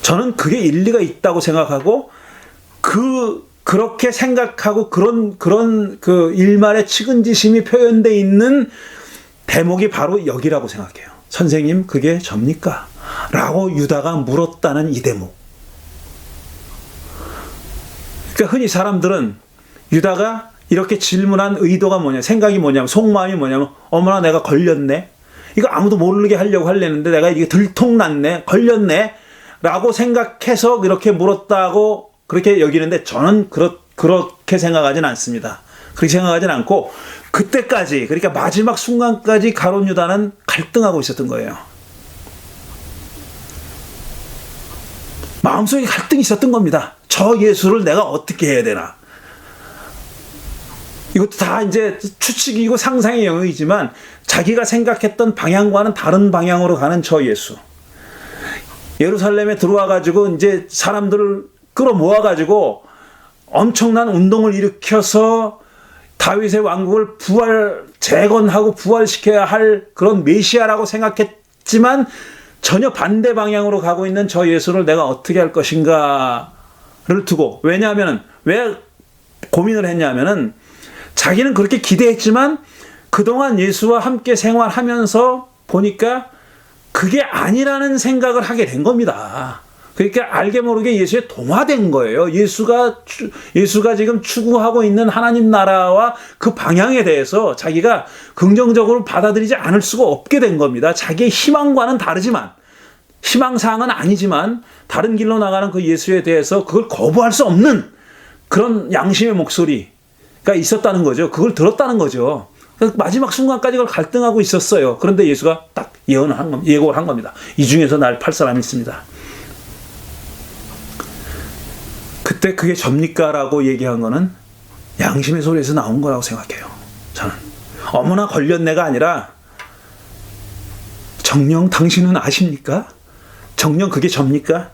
저는 그게 일리가 있다고 생각하고, 그렇게 생각하고 그런 그 일말의 측은지심이 표현되어 있는 대목이 바로 여기라고 생각해요. 선생님, 그게 접니까? 라고 유다가 물었다는 이 대목. 그러니까 흔히 사람들은 유다가 이렇게 질문한 의도가 뭐냐, 생각이 뭐냐면, 속마음이 뭐냐면, 어머나 내가 걸렸네. 이거 아무도 모르게 하려고 하려는데 내가 이게 들통났네, 걸렸네 라고 생각해서 이렇게 물었다고 그렇게 여기는데, 저는 그렇게 생각하지는 않습니다. 그렇게 생각하지는 않고, 그때까지, 그러니까 마지막 순간까지 가롯 유다는 갈등하고 있었던 거예요. 마음속에 갈등이 있었던 겁니다. 저 예수를 내가 어떻게 해야 되나. 이것도 다 이제 추측이고 상상의 영역이지만 자기가 생각했던 방향과는 다른 방향으로 가는 저 예수. 예루살렘에 들어와가지고 이제 사람들을 끌어모아가지고 엄청난 운동을 일으켜서 다윗의 왕국을 재건하고 부활시켜야 할 그런 메시아라고 생각했지만 전혀 반대 방향으로 가고 있는 저 예수를 내가 어떻게 할 것인가를 두고, 왜냐하면 왜 고민을 했냐면은 자기는 그렇게 기대했지만 그동안 예수와 함께 생활하면서 보니까 그게 아니라는 생각을 하게 된 겁니다. 그러니까 알게 모르게 예수에 동화된 거예요. 예수가 지금 추구하고 있는 하나님 나라와 그 방향에 대해서 자기가 긍정적으로 받아들이지 않을 수가 없게 된 겁니다. 자기의 희망과는 다르지만, 희망사항은 아니지만 다른 길로 나가는 그 예수에 대해서 그걸 거부할 수 없는 그런 양심의 목소리가 있었다는 거죠. 그걸 들었다는 거죠. 마지막 순간까지 그걸 갈등하고 있었어요. 그런데 예수가 딱 예고를 한 겁니다. 이 중에서 날 팔 사람이 있습니다. 그때 그게 접니까? 라고 얘기한 거는 양심의 소리에서 나온 거라고 생각해요. 저는 어머나 걸렸네가 아니라, 정녕 당신은 아십니까? 정녕 그게 접니까?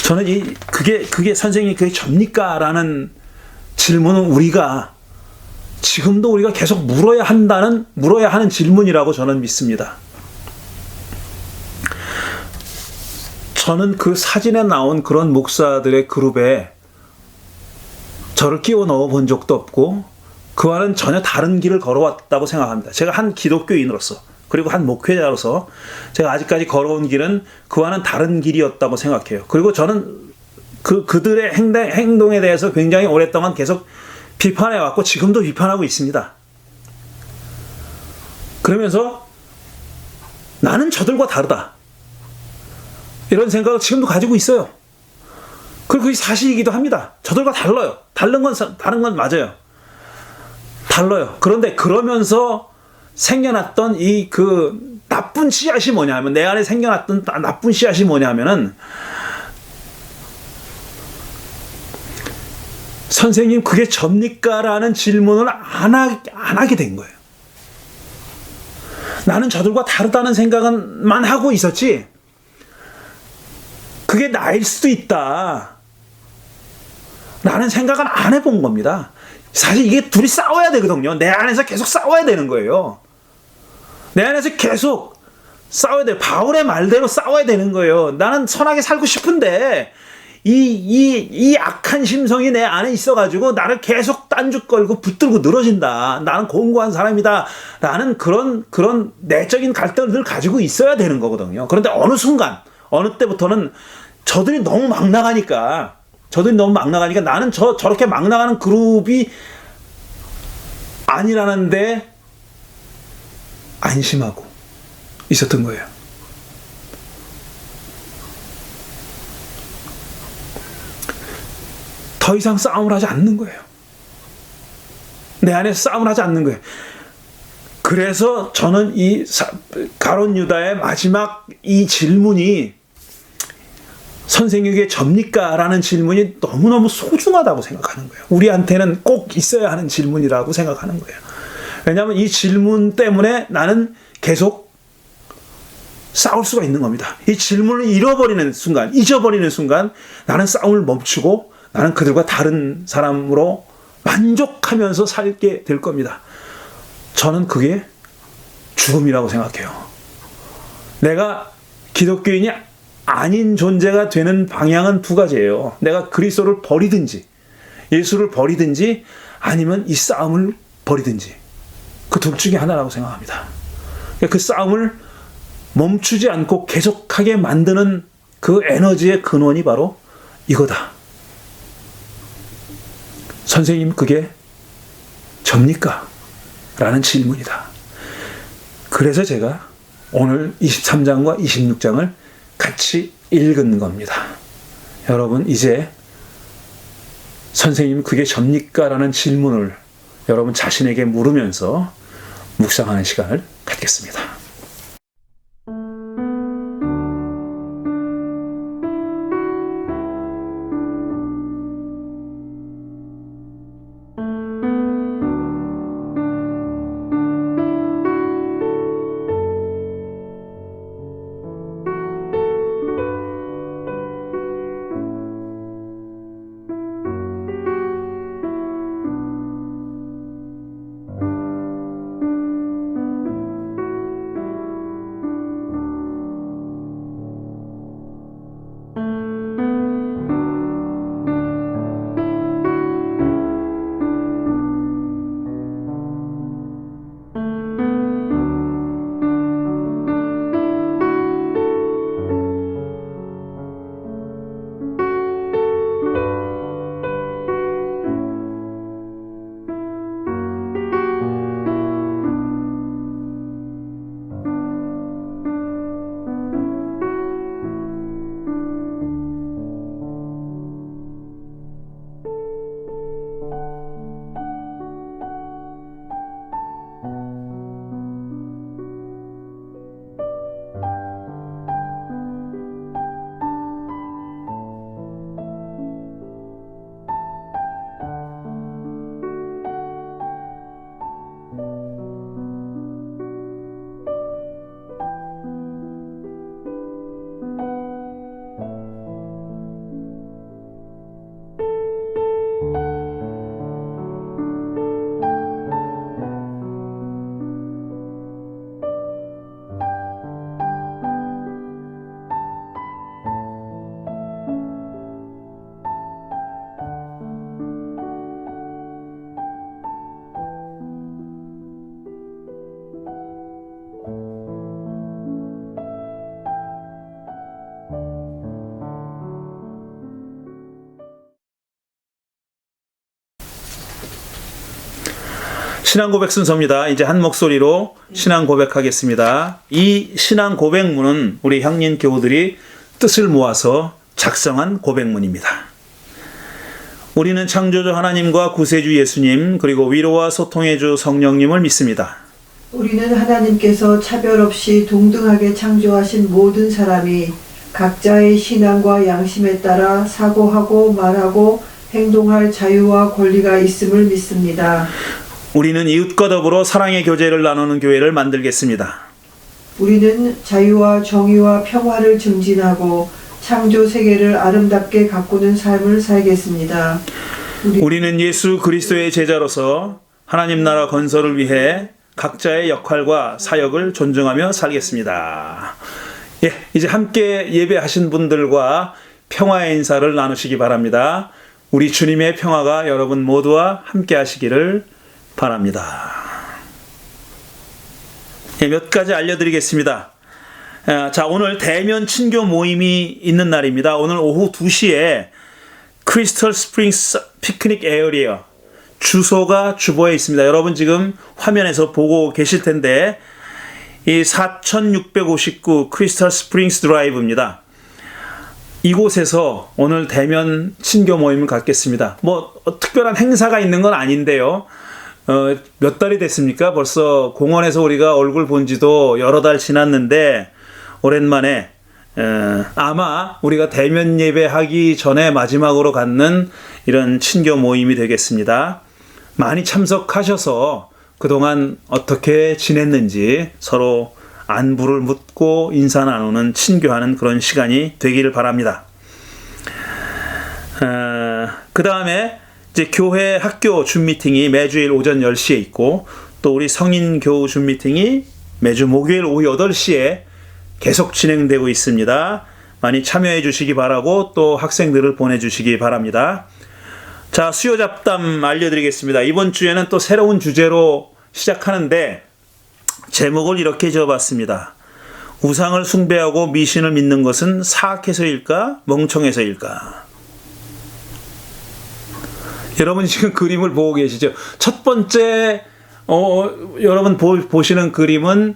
저는 그게 선생님이 그게 접니까? 라는 질문은 지금도 우리가 계속 물어야 하는 질문이라고 저는 믿습니다. 저는 그 사진에 나온 그런 목사들의 그룹에 저를 끼워 넣어 본 적도 없고 그와는 전혀 다른 길을 걸어왔다고 생각합니다. 제가 한 기독교인으로서, 그리고 한 목회자로서 제가 아직까지 걸어온 길은 그와는 다른 길이었다고 생각해요. 그리고 저는 그들의 행동에 대해서 굉장히 오랫동안 계속 비판해왔고 지금도 비판하고 있습니다. 그러면서 나는 저들과 다르다, 이런 생각을 지금도 가지고 있어요. 그리고 그게 사실이기도 합니다. 저들과 달라요. 다른 건 맞아요. 달라요. 그런데 그러면서 생겨났던 그 나쁜 씨앗이 뭐냐면, 내 안에 생겨났던 나쁜 씨앗이 뭐냐면은, 선생님 그게 접니까? 라는 질문을 안 하게 된 거예요. 나는 저들과 다르다는 생각만 하고 있었지, 그게 나일 수도 있다 라는 생각은 안 해본 겁니다. 사실 이게 둘이 싸워야 되거든요. 내 안에서 계속 싸워야 되는 거예요. 내 안에서 계속 싸워야 돼요. 바울의 말대로 싸워야 되는 거예요. 나는 선하게 살고 싶은데 이 악한 심성이 내 안에 있어가지고 나를 계속 딴죽 걸고 붙들고 늘어진다. 나는 공고한 사람이다 라는 그런 내적인 갈등을 늘 가지고 있어야 되는 거거든요. 그런데 어느 때부터는 저들이 너무 막 나가니까 나는 저렇게 막 나가는 그룹이 아니라는데 안심하고 있었던 거예요. 더 이상 싸움을 하지 않는 거예요. 내 안에서 싸움을 하지 않는 거예요. 그래서 저는 이 가룟 유다의 마지막 이 질문이, 선생님에게 접니까? 라는 질문이 너무너무 소중하다고 생각하는 거예요. 우리한테는 꼭 있어야 하는 질문이라고 생각하는 거예요. 왜냐하면 이 질문 때문에 나는 계속 싸울 수가 있는 겁니다. 이 질문을 잊어버리는 순간 나는 싸움을 멈추고 나는 그들과 다른 사람으로 만족하면서 살게 될 겁니다. 저는 그게 죽음이라고 생각해요. 내가 기독교인이 아닌 존재가 되는 방향은 두 가지예요. 내가 그리스도를 버리든지, 예수를 버리든지, 아니면 이 싸움을 버리든지, 그 둘 중에 하나라고 생각합니다. 그 싸움을 멈추지 않고 계속하게 만드는 그 에너지의 근원이 바로 이거다. 선생님 그게 접니까? 라는 질문이다. 그래서 제가 오늘 23장과 26장을 같이 읽은 겁니다. 여러분, 이제 선생님 그게 접니까? 라는 질문을 여러분 자신에게 물으면서 묵상하는 시간을 갖겠습니다. 신앙 고백 순서입니다. 이제 한 목소리로 신앙 고백하겠습니다. 이 신앙 고백문은 우리 향린 교우들이 뜻을 모아서 작성한 고백문입니다. 우리는 창조주 하나님과 구세주 예수님 그리고 위로와 소통의 주 성령님을 믿습니다. 우리는 하나님께서 차별 없이 동등하게 창조하신 모든 사람이 각자의 신앙과 양심에 따라 사고하고 말하고 행동할 자유와 권리가 있음을 믿습니다. 우리는 이웃과 더불어 사랑의 교제를 나누는 교회를 만들겠습니다. 우리는 자유와 정의와 평화를 증진하고 창조 세계를 아름답게 가꾸는 삶을 살겠습니다. 우리는 예수 그리스도의 제자로서 하나님 나라 건설을 위해 각자의 역할과 사역을 존중하며 살겠습니다. 예, 이제 함께 예배하신 분들과 평화의 인사를 나누시기 바랍니다. 우리 주님의 평화가 여러분 모두와 함께 하시기를 바랍니다. 예, 몇 가지 알려드리겠습니다. 자, 오늘 대면 친교 모임이 있는 날입니다. 오늘 오후 2시에 크리스털 스프링스 피크닉 에어리어 주소가 주보에 있습니다. 여러분 지금 화면에서 보고 계실 텐데 이 4659 크리스털 스프링스 드라이브입니다. 이곳에서 오늘 대면 친교 모임을 갖겠습니다. 뭐 특별한 행사가 있는 건 아닌데요. 몇 달이 됐습니까? 벌써 공원에서 우리가 얼굴 본 지도 여러 달 지났는데 오랜만에 아마 우리가 대면 예배하기 전에 마지막으로 갖는 이런 친교 모임이 되겠습니다. 많이 참석하셔서 그동안 어떻게 지냈는지 서로 안부를 묻고 인사 나누는 친교하는 그런 시간이 되기를 바랍니다. 그 다음에 이제 교회 학교 줌 미팅이 매주일 오전 10시에 있고 또 우리 성인 교우 줌 미팅이 매주 목요일 오후 8시에 계속 진행되고 있습니다. 많이 참여해 주시기 바라고 또 학생들을 보내주시기 바랍니다. 자, 수요 잡담 알려드리겠습니다. 이번 주에는 또 새로운 주제로 시작하는데 제목을 이렇게 지어봤습니다. 우상을 숭배하고 미신을 믿는 것은 사악해서일까 멍청해서일까? 여러분 지금 그림을 보고 계시죠? 첫 번째 여러분 보시는 그림은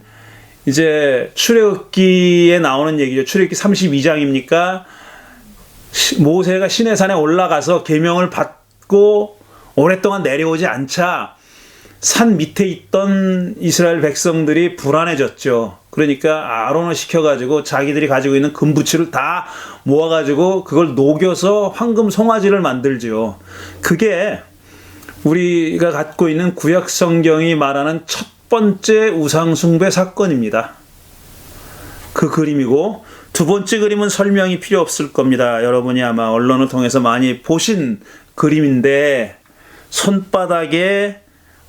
이제 출애굽기에 나오는 얘기죠. 출애굽기 32장입니까? 모세가 시내산에 올라가서 계명을 받고 오랫동안 내려오지 않자 산 밑에 있던 이스라엘 백성들이 불안해졌죠. 그러니까 아론을 시켜가지고 자기들이 가지고 있는 금부치를 다 모아가지고 그걸 녹여서 황금 송아지를 만들죠. 그게 우리가 갖고 있는 구약 성경이 말하는 첫 번째 우상숭배 사건입니다. 그 그림이고 두 번째 그림은 설명이 필요 없을 겁니다. 여러분이 아마 언론을 통해서 많이 보신 그림인데 손바닥에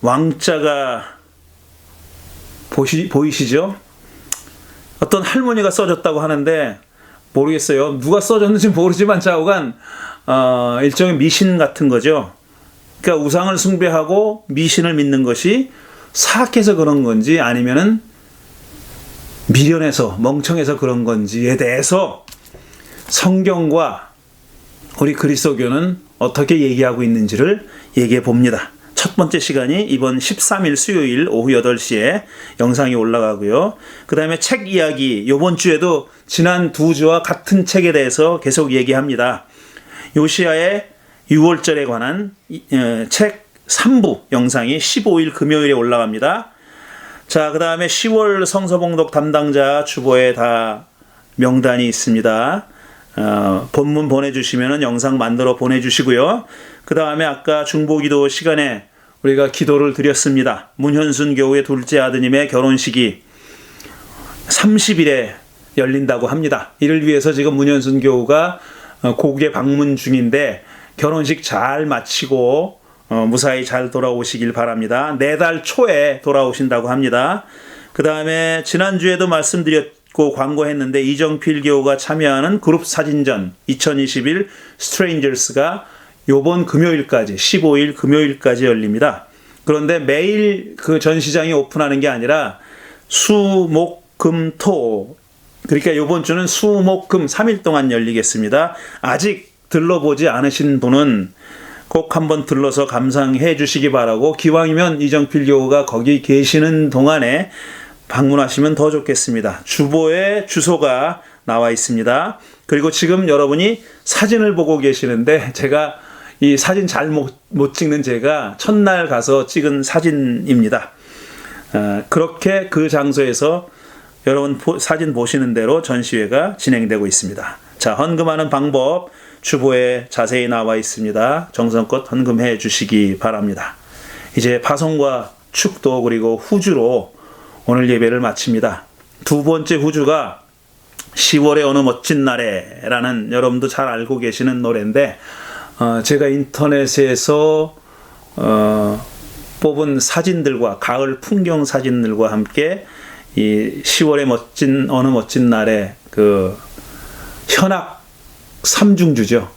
왕자가 보이시죠? 어떤 할머니가 써줬다고 하는데 모르겠어요. 누가 써줬는지 모르지만 좌우간 일종의 미신 같은 거죠. 그러니까 우상을 숭배하고 미신을 믿는 것이 사악해서 그런 건지 아니면은 미련해서 멍청해서 그런 건지에 대해서 성경과 우리 그리스도교는 어떻게 얘기하고 있는지를 얘기해 봅니다. 첫 번째 시간이 이번 13일 수요일 오후 8시에 영상이 올라가고요. 그 다음에 책 이야기, 이번 주에도 지난 두 주와 같은 책에 대해서 계속 얘기합니다. 요시야의 6월절에 관한 책 3부 영상이 15일 금요일에 올라갑니다. 자, 그 다음에 10월 성서봉독 담당자 주보에 다 명단이 있습니다. 본문 보내주시면 영상 만들어 보내주시고요. 그 다음에 아까 중보기도 시간에 우리가 기도를 드렸습니다. 문현순 교우의 둘째 아드님의 결혼식이 30일에 열린다고 합니다. 이를 위해서 지금 문현순 교우가 고국에 방문 중인데 결혼식 잘 마치고 무사히 잘 돌아오시길 바랍니다. 내달 초에 돌아오신다고 합니다. 그 다음에 지난주에도 말씀드렸고 광고했는데 이정필 교우가 참여하는 그룹 사진전 2021 스트레인저스가 요번 금요일까지 15일 금요일까지 열립니다. 그런데 매일 그 전시장이 오픈하는 게 아니라 수, 목, 금, 토 그러니까 요번 주는 수, 목, 금 3일 동안 열리겠습니다. 아직 들러보지 않으신 분은 꼭 한번 들러서 감상해 주시기 바라고, 기왕이면 이정필 교우가 거기 계시는 동안에 방문하시면 더 좋겠습니다. 주보에 주소가 나와 있습니다. 그리고 지금 여러분이 사진을 보고 계시는데, 제가 이 사진 잘 못 찍는 제가 첫날 가서 찍은 사진입니다. 그렇게 그 장소에서 여러분 사진 보시는 대로 전시회가 진행되고 있습니다. 자, 헌금하는 방법 주보에 자세히 나와 있습니다. 정성껏 헌금해 주시기 바랍니다. 이제 파송과 축도 그리고 후주로 오늘 예배를 마칩니다. 두 번째 후주가 10월의 어느 멋진 날에 라는, 여러분도 잘 알고 계시는 노래인데, 제가 인터넷에서 뽑은 사진들과, 가을 풍경 사진들과 함께 이 10월의 어느 멋진 날에 그 현악 3중주죠.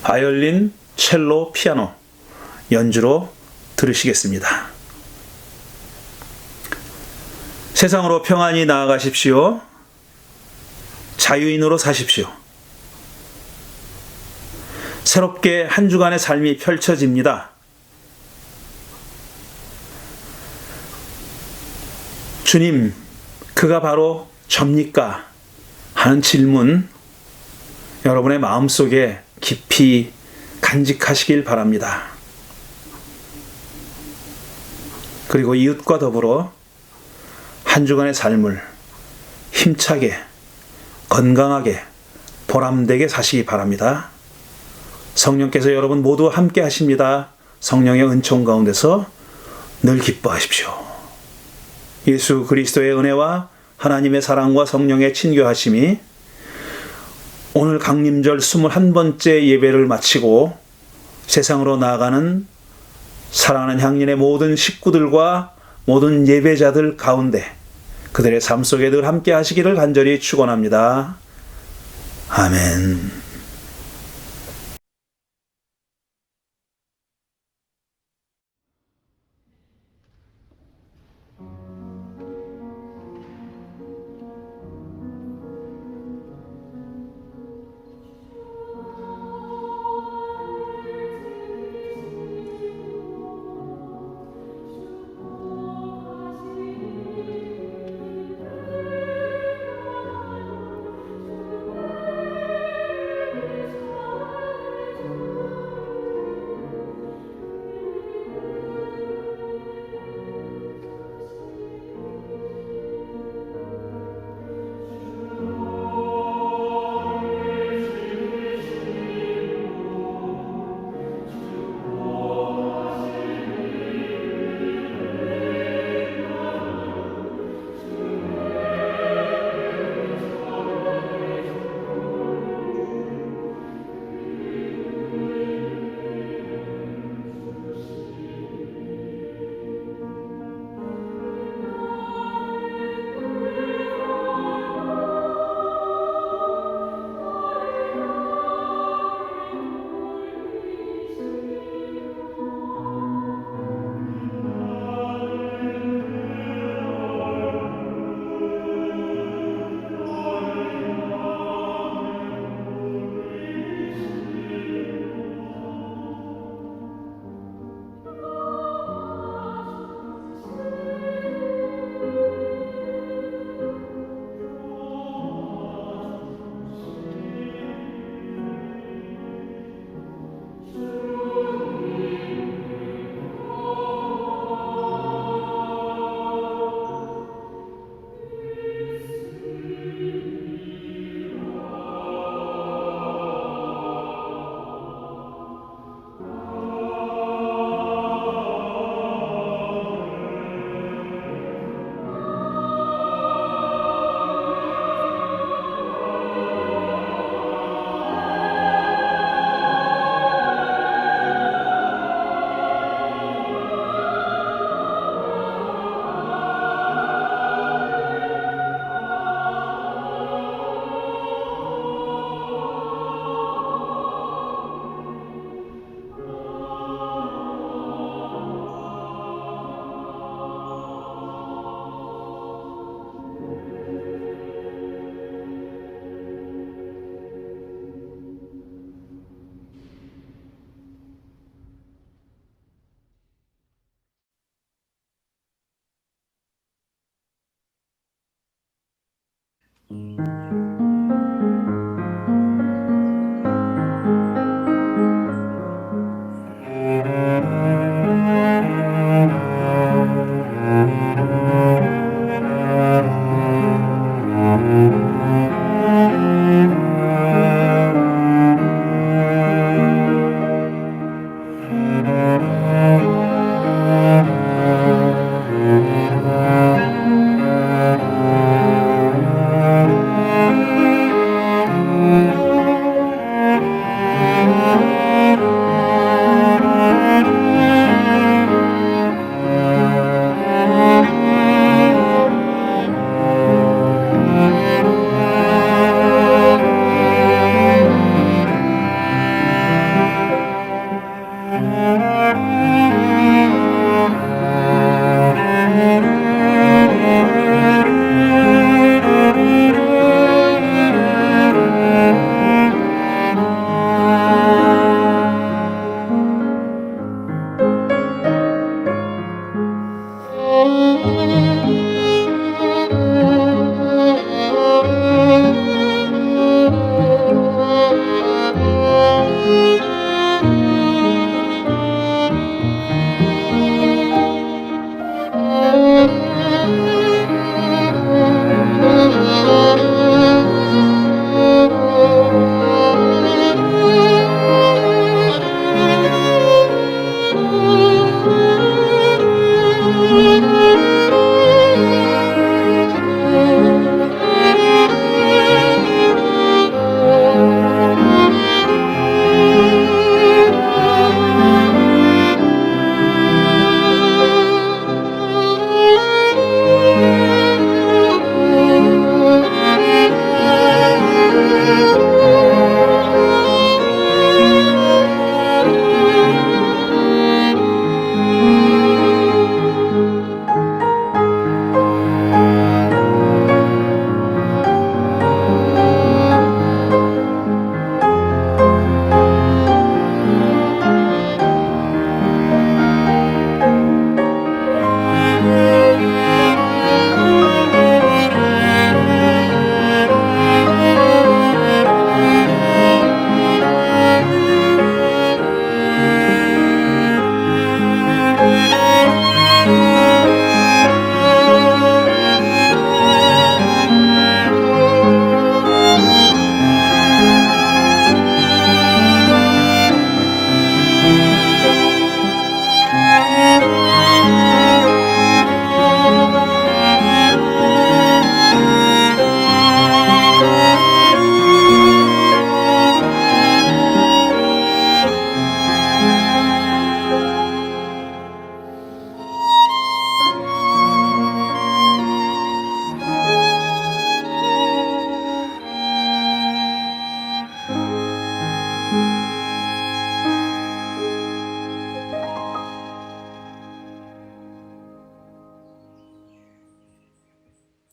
바이올린, 첼로, 피아노 연주로 들으시겠습니다. 세상으로 평안히 나아가십시오. 자유인으로 사십시오. 새롭게 한 주간의 삶이 펼쳐집니다. 주님, 그가 바로 접니까? 하는 질문, 여러분의 마음속에 깊이 간직하시길 바랍니다. 그리고 이웃과 더불어 한 주간의 삶을 힘차게, 건강하게, 보람되게 사시기 바랍니다. 성령께서 여러분 모두 함께 하십니다. 성령의 은총 가운데서 늘 기뻐하십시오. 예수 그리스도의 은혜와 하나님의 사랑과 성령의 친교하심이 오늘 강림절 21번째 예배를 마치고 세상으로 나아가는 사랑하는 향린의 모든 식구들과 모든 예배자들 가운데 그들의 삶 속에 늘 함께 하시기를 간절히 축원합니다. 아멘. 음.